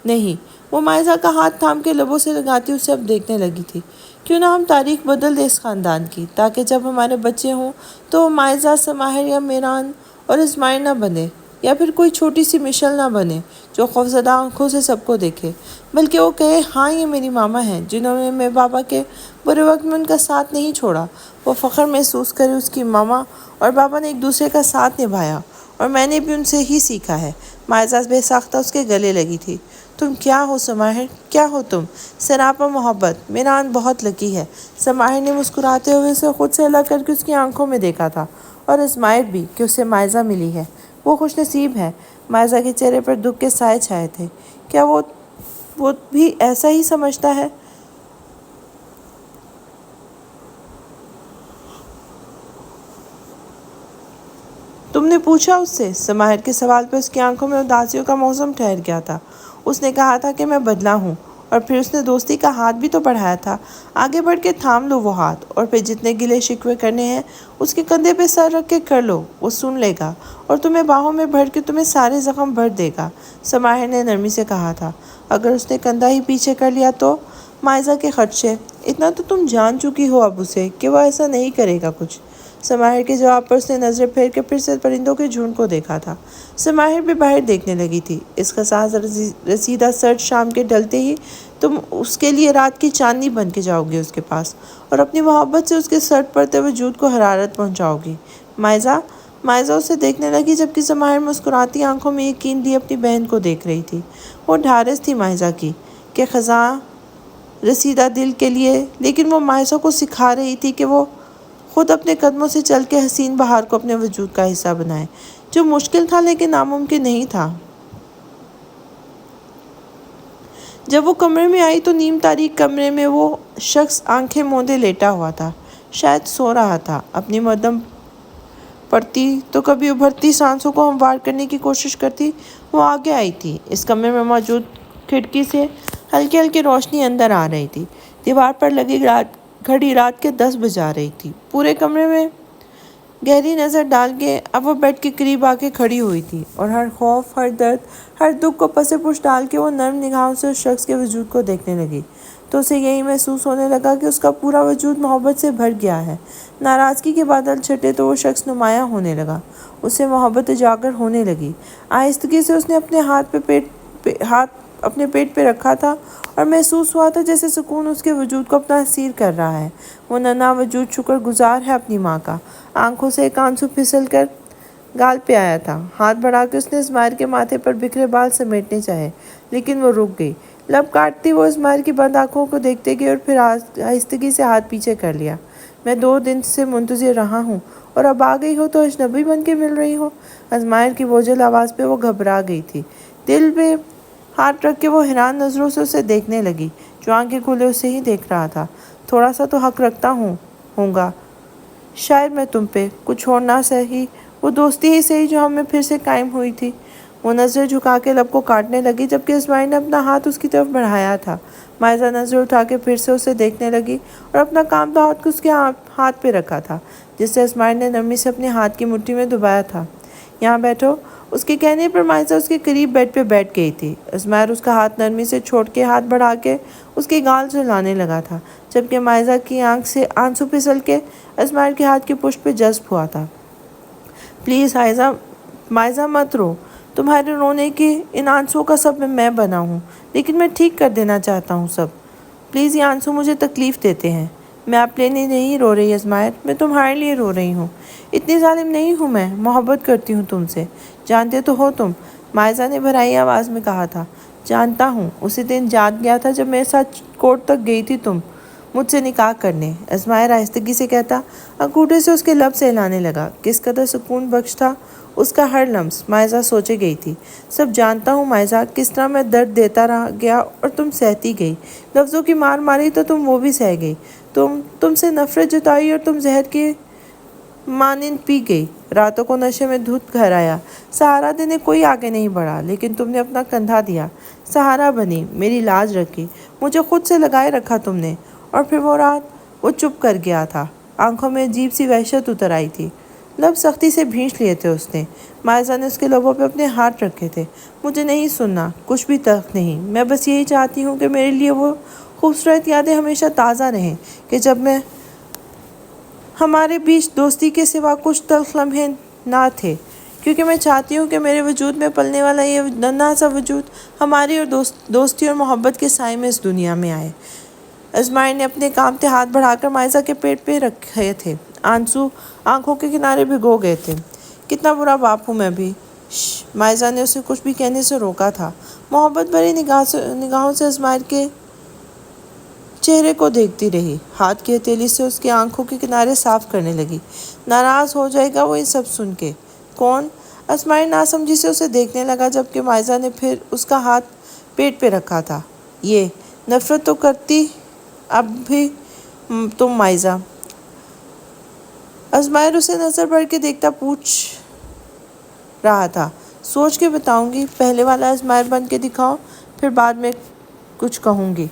نہیں، وہ مائزہ کا ہاتھ تھام کے لبوں سے لگاتی اسے اب دیکھنے لگی تھی۔ کیوں نہ ہم تاریخ بدل دیں اس خاندان کی، تاکہ جب ہمارے بچے ہوں تو وہ مائزہ، سماحر یا میران اور عظمائر نہ بنے، یا پھر کوئی چھوٹی سی مشل نہ بنے جو خوفزدہ آنکھوں سے سب کو دیکھے، بلکہ وہ کہے ہاں یہ میری ماما ہیں جنہوں نے میرے بابا کے برے وقت میں ان کا ساتھ نہیں چھوڑا۔ وہ فخر محسوس کرے اس کی ماما اور بابا نے ایک دوسرے کا ساتھ نبھایا اور میں نے بھی ان سے ہی سیکھا ہے۔ مائزہ بے ساختہ اس کے گلے لگی تھی۔ تم کیا ہو سماحر، کیا ہو تم؟ سراپا محبت۔ میران بہت لکی ہے۔ سماحر نے مسکراتے ہوئے اسے خود سے الگ کر کے اس کی آنکھوں میں دیکھا تھا، اور عظمائر بھی کہ اسے مائزہ ملی ہے۔ وہ خوش نصیب ہے۔ مائزہ کے چہرے پر دکھ کے سائے چھائے تھے۔ کیا وہ بھی ایسا ہی سمجھتا ہے؟ تم نے پوچھا اس سے؟ سماحر کے سوال پہ اس کی آنکھوں میں اداسیوں کا موسم ٹھہر گیا تھا۔ اس نے کہا تھا کہ میں بدلا ہوں، اور پھر اس نے دوستی کا ہاتھ بھی تو بڑھایا تھا۔ آگے بڑھ کے تھام لو وہ ہاتھ، اور پھر جتنے گلے شکوے کرنے ہیں اس کے کندھے پہ سر رکھ کے کر لو، وہ سن لے گا اور تمہیں باہوں میں بھر کے تمہیں سارے زخم بھر دے گا۔ سماحر نے نرمی سے کہا تھا۔ اگر اس نے کندھا ہی پیچھے کر لیا تو؟ مائزہ کے خدشے۔ اتنا تو تم جان چکی ہو اب اسے کہ وہ ایسا نہیں کرے گا کچھ۔ سماحر کے جواب پر اس نے نظریں پھیر کے پھر سے پرندوں کے جھنڈ کو دیکھا تھا۔ سماحر بھی باہر دیکھنے لگی تھی۔ اس حساس رسیدہ سرد شام کے ڈھلتے ہی تم اس کے لیے رات کی چاندنی بن کے جاؤ گی اس کے پاس، اور اپنی محبت سے اس کے سرد پڑتے وجود کو حرارت پہنچاؤ گی۔ مائزہ اسے دیکھنے لگی جبکہ سماحر مسکراتی آنکھوں میں یقین لیے اپنی بہن کو دیکھ رہی تھی۔ وہ ڈھارس تھی مائزہ کی کہ خزاں رسیدہ دل کے لیے، لیکن وہ مائزہ کو سکھا رہی تھی کہ وہ خود اپنے قدموں سے چل کے حسین بہار کو اپنے وجود کا حصہ بنائے، جو مشکل تھا لیکن ناممکن نہیں تھا۔ جب وہ کمرے میں آئی تو نیم تاریک کمرے میں وہ شخص آنکھیں موندے لیٹا ہوا تھا، شاید سو رہا تھا۔ اپنی مدھم پڑتی تو کبھی ابھرتی سانسوں کو ہموار کرنے کی کوشش کرتی وہ آگے آئی تھی۔ اس کمرے میں موجود کھڑکی سے ہلکی ہلکی روشنی اندر آ رہی تھی۔ دیوار پر لگی گھڑی رات کے 10 بجا رہی تھی۔ پورے کمرے میں گہری نظر ڈال کے اب وہ بیڈ کے قریب آ کے کھڑی ہوئی تھی، اور ہر خوف، ہر درد، ہر دکھ کو پس پش ڈال کے وہ نرم نگاہوں سے اس شخص کے وجود کو دیکھنے لگی تو اسے یہی محسوس ہونے لگا کہ اس کا پورا وجود محبت سے بھر گیا ہے۔ ناراضگی کے بادل چھٹے تو وہ شخص نمایاں ہونے لگا، اس سے محبت اجاگر ہونے لگی۔ آہستگی سے اس نے اپنے ہاتھ اپنے پیٹ پہ رکھا تھا، اور محسوس ہوا تھا جیسے سکون اس کے وجود کو اپنا اسیر کر رہا ہے۔ وہ ننھا وجود شکر گزار ہے اپنی ماں کا۔ آنکھوں سے ایک آنسو پھسل کر گال پہ آیا تھا۔ ہاتھ بڑھا کے اس نے عظمائر کے ماتھے پر بکھرے بال سمیٹنے چاہے، لیکن وہ رک گئی۔ لب کاٹتی وہ عظمائر کی بند آنکھوں کو دیکھتے گئی اور پھر آہستگی سے ہاتھ پیچھے کر لیا۔ میں 2 دن سے منتظر رہا ہوں، اور اب آ گئی ہو تو اجنبی بن کے مل رہی ہو؟ عظمائر کی بوجھل آواز پہ وہ گھبرا گئی تھی۔ دل پہ ہاتھ رکھ کے وہ حیران نظروں سے اسے دیکھنے لگی، جو آنکھیں کھولے اسے ہی دیکھ رہا تھا۔ تھوڑا سا تو حق رکھتا ہوں گا شاید میں تم پہ، کچھ اور نہ سہی، وہ دوستی ہی سہی جو ہم میں پھر سے قائم ہوئی تھی۔ وہ نظریں جھکا کے لب کو کاٹنے لگی جبکہ عظمائر نے اپنا ہاتھ اس کی طرف بڑھایا تھا۔ مائزہ نظر اٹھا کے پھر سے اسے دیکھنے لگی اور اپنا کانپتا ہاتھ اس کے ہاتھ پہ رکھا تھا، جس سے عظمائر نے نرمی سے اپنے ہاتھ کی مٹھی میں دبایا تھا۔ یہاں بیٹھو۔ اس کے کہنے پر مائزہ اس کے قریب بیڈ پہ بیٹھ گئی تھی۔ عظمائر اس کا ہاتھ نرمی سے چھوڑ کے ہاتھ بڑھا کے اس کے گال جلانے لگا تھا، جبکہ مائزہ کی آنکھ سے آنسو پھسل کے عظمائر کے ہاتھ کی پشت پہ جذب ہوا تھا۔ پلیز مائزہ مت رو، تمہارے رونے کے ان آنسوؤں کا سبب میں بنا ہوں، لیکن میں ٹھیک کر دینا چاہتا ہوں سب۔ پلیز، یہ آنسو مجھے تکلیف دیتے ہیں۔ میں اپنے لیے نہیں رو رہی ازمائر، میں تمہارے لیے رو رہی ہوں۔ اتنی ظالم نہیں ہوں میں، محبت کرتی ہوں تم سے، جانتے تو ہو تم، مائزہ نے بھرائی آواز میں کہا تھا۔ جانتا ہوں، اسی دن جان گیا تھا جب میرے ساتھ کورٹ تک گئی تھی تم مجھ سے نکاح کرنے، ازمائر آہستگی سے کہتا انگوٹھے سے اس کے لب سے ہلانے لگا۔ کس قدر سکون بخش تھا اس کا ہر لمس، مائزہ سوچے گئی تھی۔ سب جانتا ہوں مائزہ، کس طرح میں درد دیتا رہ گیا اور تم سہتی گئی، لفظوں کی مار ماری تو تم وہ بھی سہ گئی، تم سے نفرت جتائی اور تم زہر کی مانند پی گئی، راتوں کو نشے میں دھت گھر آیا، سہارا دینے کوئی آگے نہیں بڑھا، لیکن تم نے اپنا کندھا دیا، سہارا بنی، میری لاج رکھی، مجھے خود سے لگائے رکھا تم نے۔ اور پھر وہ رات وہ چپ کر گیا تھا، آنکھوں میں عجیب سی وحشت اتر آئی تھی، لب سختی سے بھینچ لیے تھے اس نے۔ مائزہ نے اس کے لبوں پہ اپنے ہاتھ رکھے تھے۔ مجھے نہیں سننا، کچھ بھی تلخ نہیں، میں بس یہی چاہتی ہوں کہ میرے لیے وہ خوبصورت یادیں ہمیشہ تازہ رہیں کہ جب میں ہمارے بیچ دوستی کے سوا کچھ تلخ لمحے نہ تھے، کیونکہ میں چاہتی ہوں کہ میرے وجود میں پلنے والا یہ ننھا سا وجود ہماری اور دوستی اور محبت کے سائے میں اس دنیا میں آئے۔ ازمائر نے اپنے کانپتے ہاتھ بڑھا کر مائزہ کے پیٹ پہ رکھے تھے، آنسو آنکھوں کے کنارے بھگو گئے تھے۔ کتنا برا باپ ہوں میں بھی۔ مائزہ نے اسے کچھ بھی کہنے سے روکا تھا، محبت بھری نگاہوں سے ازمائر کے چہرے کو دیکھتی رہی، ہاتھ کی ہتھیلی سے اس کی آنکھوں کے کنارے صاف کرنے لگی۔ ناراض ہو جائے گا وہ یہ سب سن کے۔ کون؟ ازمائر ناسمجھی سے اسے دیکھنے لگا، جبکہ مائزہ نے پھر اس کا ہاتھ پیٹ پہ رکھا تھا۔ یہ نفرت تو کرتی اب بھی تم مائزہ؟ ازمائر اسے نظر بھر کے دیکھتا پوچھ رہا تھا۔ سوچ کے بتاؤں گی، پہلے والا ازمائر بن کے دکھاؤ، پھر بعد میں کچھ کہوں گی۔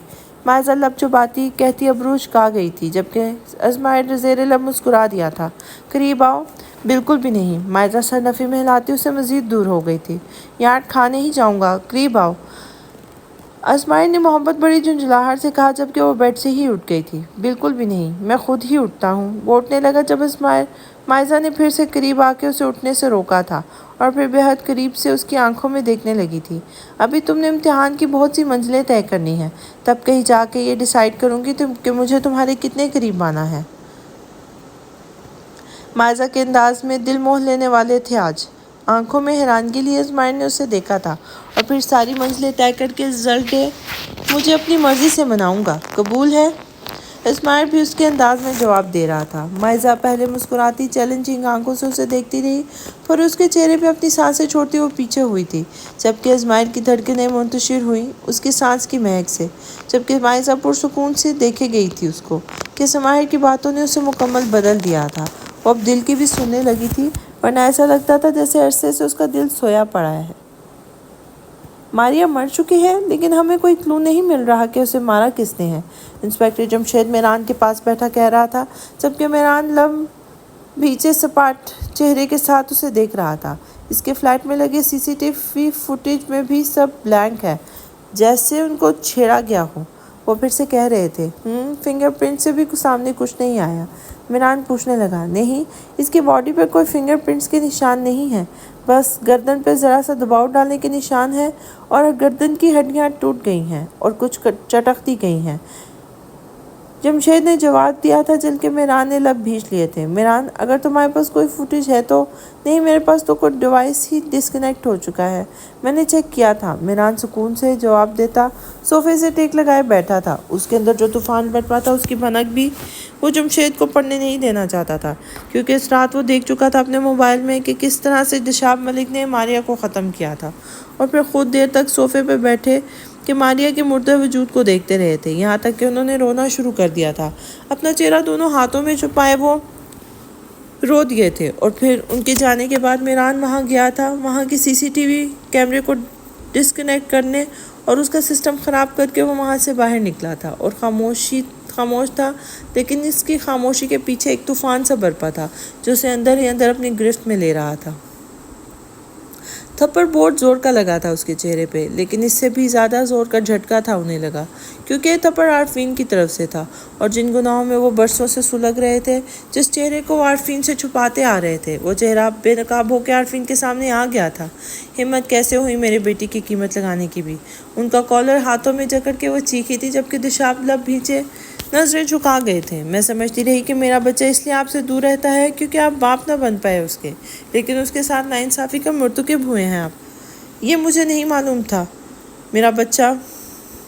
مائزہ لب چباتی کہتی ابروج کا گئی تھی، جبکہ ازمائر نے زیر لب مسکرا دیا تھا۔ قریب آؤ۔ بالکل بھی نہیں، مائزہ سر نفی میں ہلاتی اسے مزید دور ہو گئی تھی۔ یہاں کھانے ہی جاؤں گا، قریب آؤ، ازمائر نے محبت بڑی جھنجھلاہٹ سے کہا، جبکہ وہ بیڈ سے ہی اٹھ گئی تھی۔ بالکل بھی نہیں، میں خود ہی اٹھتا ہوں۔ وہ اٹھنے لگا جب مائزہ نے پھر سے قریب آ کے اسے اٹھنے سے روکا تھا، اور پھر بے حد قریب سے اس کی آنکھوں میں دیکھنے لگی تھی۔ ابھی تم نے امتحان کی بہت سی منزلیں طے کرنی ہیں، تب کہیں جا کے یہ ڈیسائیڈ کروں گی کہ مجھے تمہارے کتنے قریب آنا ہے۔ مائزہ کے انداز میں دل موہ لینے والے تھے آج۔ آنکھوں میں حیرانگی لیے ازمائر نے اسے دیکھا تھا، اور پھر ساری منزلیں طے کر کے رزلٹ ڈے مجھے اپنی مرضی سے مناؤں گا، قبول ہے؟ ازمائر بھی اس کے انداز میں جواب دے رہا تھا۔ مائزہ پہلے مسکراتی چیلنجنگ آنکھوں سے اسے دیکھتی رہی، پھر اس کے چہرے پہ اپنی سانسیں چھوڑتی وہ پیچھے ہوئی تھی، جبکہ ازمائر کی دھڑکنیں منتشر ہوئیں اس کی سانس کی مہک سے، جبکہ مائزہ پرسکون سے دیکھے گئی تھی اس کو، کہ ازمائر کی باتوں نے اسے مکمل بدل دیا تھا۔ وہ اب دل کی بھی سننے لگی تھی، ورنہ ایسا لگتا تھا جیسے عرصے سے اس کا دل سویا پڑا ہے۔ ماریا مر چکی ہے، لیکن ہمیں کوئی کلو نہیں مل رہا کہ اسے مارا کس نے ہے، انسپکٹر جمشید میران کے پاس بیٹھا کہہ رہا تھا، جبکہ میران لب بھیجے سپاٹ چہرے کے ساتھ اسے دیکھ رہا تھا۔ اس کے فلیٹ میں لگے سی سی ٹی وی فوٹیج میں بھی سب بلینک ہے، جیسے ان کو چھیڑا گیا ہو۔ وہ پھر سے کہہ رہے تھے، فنگر پرنٹ سے بھی سامنے کچھ نہیں آیا۔ میران پوچھنے لگا، نہیں، اس کی باڈی پر کوئی فنگر پرنٹس کے نشان نہیں ہیں، بس گردن پہ ذرا سا دباؤ ڈالنے کے نشان ہیں، اور گردن کی ہڈیاں ٹوٹ گئی ہیں اور کچھ چٹکتی گئی ہیں۔ جمشید نے جواب دیا تھا، جبکہ میران نے لب بھینچ لیے تھے۔ میران، اگر تمہارے پاس کوئی فوٹیج ہے تو؟ نہیں، میرے پاس تو کوئی ڈیوائس ہی ڈسکنیکٹ ہو چکا ہے، میں نے چیک کیا تھا، میران سکون سے جواب دیتا صوفے سے ٹیک لگائے بیٹھا تھا۔ اس کے اندر جو طوفان برپا تھا اس کی بھنک بھی وہ جمشید کو پڑھنے نہیں دینا چاہتا تھا، کیونکہ اس رات وہ دیکھ چکا تھا اپنے موبائل میں کہ کس طرح سے دشاب ملک نے ماریا کو ختم کیا تھا، اور پھر خود دیر تک صوفے پہ بیٹھے کہ ماریا کے مردہ وجود کو دیکھتے رہے تھے، یہاں تک کہ انہوں نے رونا شروع کر دیا تھا۔ اپنا چہرہ دونوں ہاتھوں میں چھپائے وہ رو دیے تھے، اور پھر ان کے جانے کے بعد میران وہاں گیا تھا، وہاں کی سی سی ٹی وی کیمرے کو ڈسکنیکٹ کرنے اور اس کا سسٹم خراب کر کے وہ وہاں سے باہر نکلا تھا، اور خاموش تھا، لیکن اس کی خاموشی کے پیچھے ایک طوفان سا برپا تھا جو اسے اندر ہی اندر اپنی گرفت میں لے رہا تھا۔ تھپڑ بہت زور کا لگا تھا اس کے چہرے پہ، لیکن اس سے بھی زیادہ زور کا جھٹکا تھا انہیں لگا، کیونکہ یہ تھپڑ عارفین کی طرف سے تھا، اور جن گناہوں میں وہ برسوں سے سلگ رہے تھے، جس چہرے کو وہ عارفین سے چھپاتے آ رہے تھے، وہ چہرہ بے نقاب ہو کے عارفین کے سامنے آ گیا تھا۔ ہمت کیسے ہوئی میرے بیٹی کی قیمت لگانے کی بھی؟ ان کا کالر ہاتھوں میں جکڑ کے وہ چیخی تھی، جبکہ دشاب لب بھیجے نظریں جھکا گئے تھے۔ میں سمجھتی رہی کہ میرا بچہ اس لیے آپ سے دور رہتا ہے کیونکہ آپ باپ نہ بن پائے اس کے، لیکن اس کے ساتھ ناانصافی کا مرتکب ہوئے ہیں آپ۔ یہ مجھے نہیں معلوم تھا۔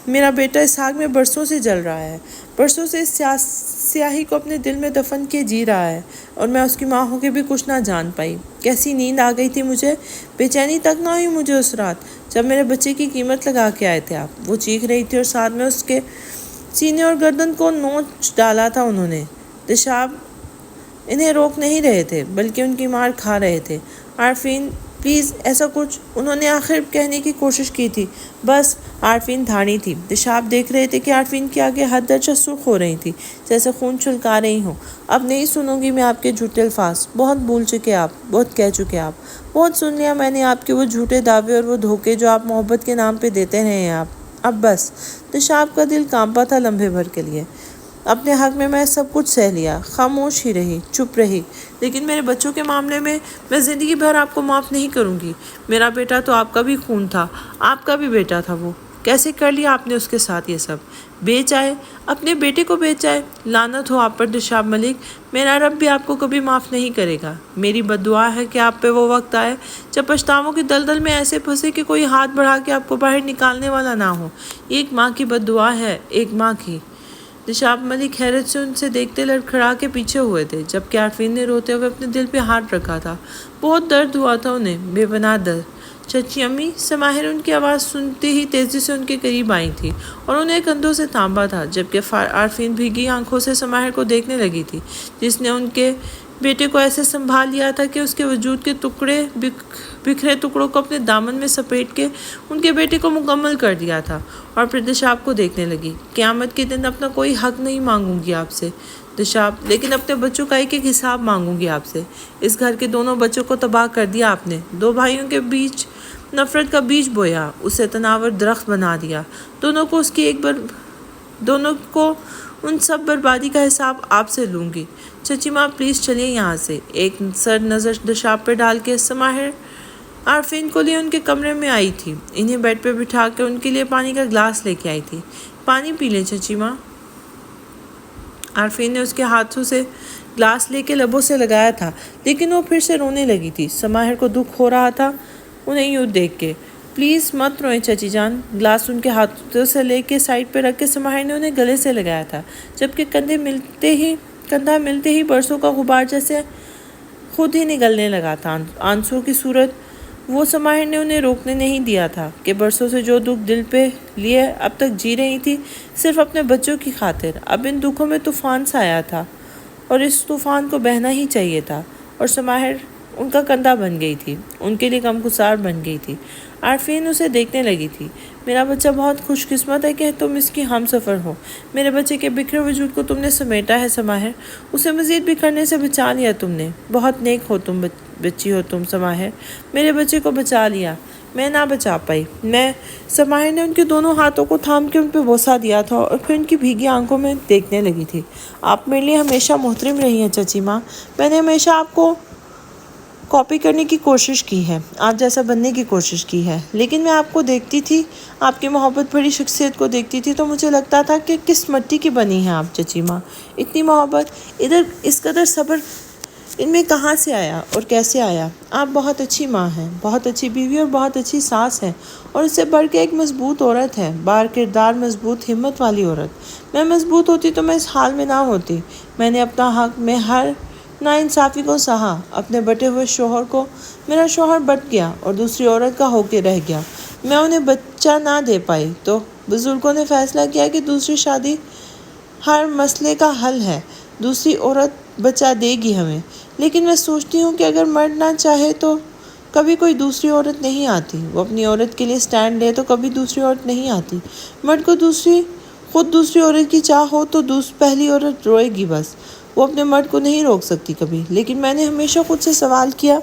میرا بیٹا اسحاق میں برسوں سے جل رہا ہے، برسوں سے اس سیاہی کو اپنے دل میں دفن کیے جی رہا ہے، اور میں اس کی ماں ہو کے بھی کچھ نہ جان پائی۔ کیسی نیند آ گئی تھی مجھے، بے چینی تک نہ ہوئی مجھے اس رات جب میرے بچے کی قیمت لگا کے آئے تھے آپ۔ وہ چیخ رہی تھی اور ساتھ میں اس کے سینے اور گردن کو نوچ ڈالا تھا انہوں نے۔ دشاب انہیں روک نہیں رہے تھے بلکہ ان کی مار کھا رہے تھے۔ عارفین پلیز ایسا کچھ، انہوں نے آخر کہنے کی کوشش کی تھی۔ بس عارفین دھاڑی تھی۔ دشاب دیکھ رہے تھے کہ عارفین کے آگے حد درجہ سرخ ہو رہی تھی، جیسے خون چھلکا رہی ہوں۔ اب نہیں سنوں گی میں آپ کے جھوٹے الفاظ، بہت بھول چکے آپ، بہت کہہ چکے آپ، بہت سن لیا میں نے آپ کے وہ جھوٹے دعوے اور وہ دھوکے جو آپ محبت کے نام پہ دیتے رہے ہیں آپ۔ اب بس۔ دشاب کا دل کانپا تھا لمحے بھر کے لیے۔ اپنے حق میں سب کچھ سہ لیا، خاموش ہی رہی، چپ رہی، لیکن میرے بچوں کے معاملے میں زندگی بھر آپ کو معاف نہیں کروں گی۔ میرا بیٹا تو آپ کا بھی خون تھا، آپ کا بھی بیٹا تھا وہ۔ کیسے کر لیا آپ نے اس کے ساتھ یہ سب؟ بیچ آئے، اپنے بیٹے کو بیچ آئے۔ لعنت ہو آپ پر دشاب ملک، میرا رب بھی آپ کو کبھی معاف نہیں کرے گا۔ میری بد دعا ہے کہ آپ پہ وہ وقت آئے جب پچھتاووں کی دلدل میں ایسے پھنسے کہ کوئی ہاتھ بڑھا کے آپ کو باہر نکالنے والا نہ ہو۔ یہ ایک ماں کی بد دعا ہے، ایک ماں کی۔ دشاب ملک حیرت سے ان سے دیکھتے لڑکھڑا کے پیچھے ہوئے تھے، جبکہ عارفین نے روتے ہوئے اپنے دل پہ ہاتھ رکھا تھا۔ بہت درد ہوا تھا انہیں، بے پناہ درد۔ چچی امی، سماہر ان کی آواز سنتے ہی تیزی سے ان کے قریب آئی تھی اور انہیں کندھوں سے تھاما تھا، جبکہ عارفین بھیگی آنکھوں سے سماہر کو دیکھنے لگی تھی، جس نے ان کے بیٹے کو ایسے سنبھال لیا تھا کہ اس کے وجود کے بکھرے ٹکڑوں کو اپنے دامن میں سپیٹ کے ان کے بیٹے کو مکمل کر دیا تھا۔ اور پھر دشاب کو دیکھنے لگی۔ قیامت کے دن اپنا کوئی حق نہیں مانگوں گی آپ سے دشاب، لیکن اپنے بچوں کا ایک ایک حساب مانگوں گی آپ سے۔ اس گھر کے دونوں بچوں کو تباہ کر دیا آپ نے، دو بھائیوں کے بیچ نفرت کا بیج بویا، اسے تناور درخت بنا دیا۔ دونوں کو ان سب بربادی کا حساب آپ سے لوں گی۔ چچی ماں پلیز چلیے یہاں سے۔ ایک سر نظر دشاب پہ ڈال کے سماہر عارفین کو لیے ان کے کمرے میں آئی تھی، انہیں بیڈ پہ بٹھا کے ان کے لیے پانی کا گلاس لے کے آئی تھی۔ پانی پی لیں چچی ماں۔ عارفین نے اس کے ہاتھوں سے گلاس لے کے لبوں سے لگایا تھا، لیکن وہ پھر سے رونے لگی تھی۔ سماہر کو دکھ ہو رہا تھا انہیں یوں دیکھ کے۔ پلیز مت روئیں چچی جان۔ گلاس ان کے ہاتھوں سے لے کے سائڈ پہ رکھ کے سماہر نے انہیں گلے سے لگایا تھا، جبکہ کندھا ملتے ہی برسوں کا غبار جیسے خود ہی نگلنے لگا تھا۔ آنسوؤں کی صورت وہ سماہر نے انہیں روکنے نہیں دیا تھا کہ برسوں سے جو دکھ دل پہ لیے اب تک جی رہی تھی صرف اپنے بچوں کی خاطر، اب ان دکھوں میں طوفان سا آیا تھا اور اس طوفان کو بہنا ہی چاہیے تھا، اور سماہر ان کا کندھا بن گئی تھی، ان کے لیے غمگسار بن گئی تھی۔ عارفین اسے دیکھنے لگی تھی۔ میرا بچہ بہت خوش قسمت ہے کہ تم اس کی ہم سفر ہو۔ میرے بچے کے بکھرے وجود کو تم نے سمیٹا ہے سماہر، اسے مزید بکھرنے سے بچا لیا تم نے۔ بہت نیک ہو تم، بچی ہو تم سماہر، میرے بچے کو بچا لیا، میں نہ بچا پائی۔ سماہر نے ان کے دونوں ہاتھوں کو تھام کے ان پہ بوسہ دیا تھا اور پھر ان کی بھیگی آنکھوں میں دیکھنے لگی تھی۔ آپ میرے لیے ہمیشہ محترم رہی ہیں چچی ماں، میں نے ہمیشہ آپ کو کاپی کرنے کی کوشش کی ہے، آپ جیسا بننے کی کوشش کی ہے، لیکن میں آپ کو دیکھتی تھی، آپ کی محبت بھری شخصیت کو دیکھتی تھی تو مجھے لگتا تھا کہ کس مٹی کی بنی ہیں آپ چچی ماں۔ اتنی محبت، ادھر اس قدر صبر ان میں کہاں سے آیا اور کیسے آیا؟ آپ بہت اچھی ماں ہیں، بہت اچھی بیوی اور بہت اچھی ساس ہیں، اور اس سے بڑھ کے ایک مضبوط عورت ہے، بار کردار مضبوط، ہمت والی عورت۔ میں مضبوط ہوتی تو میں اس حال میں نہ ہوتی۔ میں نے اپنا حق میں ہر ناانصافی کو سہا، اپنے بٹے ہوئے شوہر کو، میرا شوہر بٹ گیا اور دوسری عورت کا ہو کے رہ گیا، میں انہیں بچہ نہ دے پائی تو بزرگوں نے فیصلہ کیا کہ دوسری شادی ہر مسئلے کا حل ہے، دوسری عورت بچہ دے گی ہمیں۔ لیکن میں سوچتی ہوں کہ اگر مرد نہ چاہے تو کبھی کوئی دوسری عورت نہیں آتی، وہ اپنی عورت کے لیے سٹینڈ لے تو کبھی دوسری عورت نہیں آتی۔ مرد کو خود دوسری عورت کی چاہ ہو تو پہلی عورت روئے گی، بس وہ اپنے مرد کو نہیں روک سکتی کبھی۔ لیکن میں نے ہمیشہ خود سے سوال کیا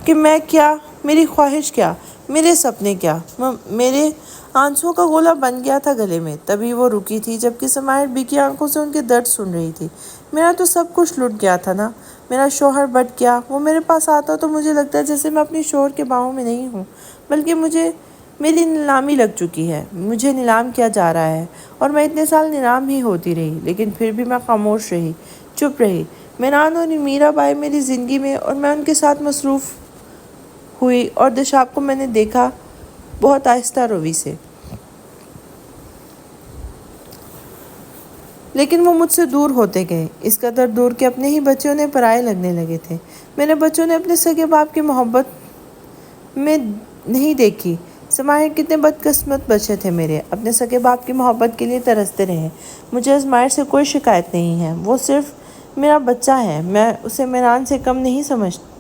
کہ میں کیا، میری خواہش کیا، میرے سپنے کیا؟ میرے آنسوؤں کا گولا بن گیا تھا گلے میں، تبھی وہ رکی تھی جبکہ سماہر بھیگی آنکھوں سے ان کے درد سن رہی تھی۔ میرا تو سب کچھ لٹ گیا تھا نا، میرا شوہر بٹ گیا۔ وہ میرے پاس آتا تو مجھے لگتا ہے جیسے میں اپنے شوہر کے باہوں میں نہیں ہوں، بلکہ مجھے میری نیلامی لگ چکی ہے، مجھے نیلام کیا جا رہا ہے، اور میں اتنے سال نیلام ہی ہوتی رہی، لیکن پھر بھی میں خاموش رہی، چپ رہی۔ میران اور میرا بائی میری زندگی میں، اور میں ان کے ساتھ مصروف ہوئی، اور دشاب کو میں نے دیکھا بہت آہستہ روی سے، لیکن وہ مجھ سے دور ہوتے گئے، اس قدر دور کہ اپنے ہی بچے انہیں پرائے لگنے لگے تھے۔ میرے بچوں نے اپنے سگے باپ کی محبت میں نہیں دیکھی۔ سماہر کتنے بدقسمت بچے تھے میرے، اپنے سگے باپ کی محبت کے لیے ترستے رہے۔ مجھے ازمائر سے کوئی شکایت نہیں ہے، وہ صرف میرا بچہ ہے، میں اسے میران سے کم نہیں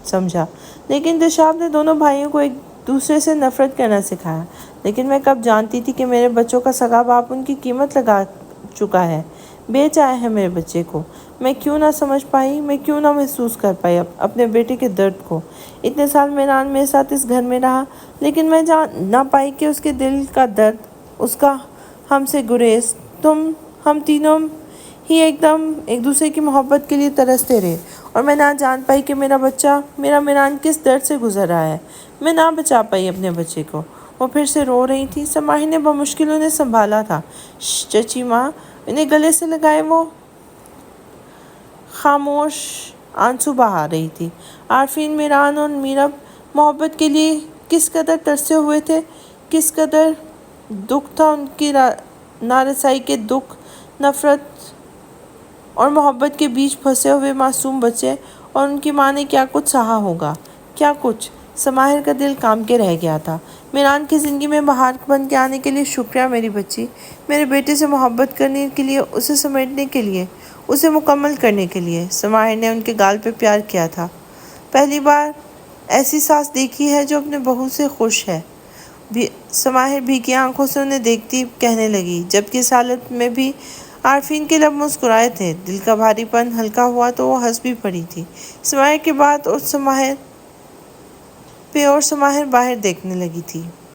سمجھا۔ لیکن دشاب نے دونوں بھائیوں کو ایک دوسرے سے نفرت کرنا سکھایا۔ لیکن میں کب جانتی تھی کہ میرے بچوں کا سگا باپ ان کی قیمت لگا چکا ہے، بیچ آیا ہے میرے بچے کو۔ میں کیوں نہ سمجھ پائی، میں کیوں نہ محسوس کر پائی اپنے بیٹے کے درد کو۔ اتنے سال میران میرے ساتھ اس گھر میں رہا، لیکن میں جان نہ پائی کہ اس کے دل کا درد، اس کا ہم سے گریز۔ ہم تینوں ہی ایک دوسرے کی محبت کے لیے ترستے رہے، اور میں نہ جان پائی کہ میرا بچہ، میرا میران کس درد سے گزر رہا ہے۔ میں نہ بچا پائی اپنے بچے کو۔ وہ پھر سے رو رہی تھی۔ سماہر نے بمشکل انہیں سنبھالا تھا۔ چچی ماں انہیں گلے سے لگائے وہ خاموش آنسو بہا رہی تھی۔ عارفین، میران اور میرب محبت کے لیے کس قدر ترسے ہوئے تھے، کس قدر دکھ تھا ان کی نارسائی کے دکھ، نفرت اور محبت کے بیچ پھنسے ہوئے معصوم بچے، اور ان کی ماں نے کیا کچھ سہا ہوگا، کیا کچھ۔ سماہر کا دل کام کے رہ گیا تھا۔ میران کی زندگی میں بہار بن کے آنے کے لیے شکریہ میری بچی، میرے بیٹے سے محبت کرنے کے لیے، اسے سمیٹنے کے لیے، اسے مکمل کرنے کے لیے۔ سماہر نے ان کے گال پہ پیار کیا تھا۔ پہلی بار ایسی ساس دیکھی ہے جو اپنے بہو سے خوش ہے۔ سماہر بھیگی آنکھوں سے انہیں دیکھتی کہنے لگی، جبکہ اس حالت میں بھی عارفین کے لب مسکرائے تھے۔ دل کا بھاری پن ہلکا ہوا تو وہ ہنس بھی پڑی تھی سماہر کے بعد، اور سماہر باہر دیکھنے لگی تھی۔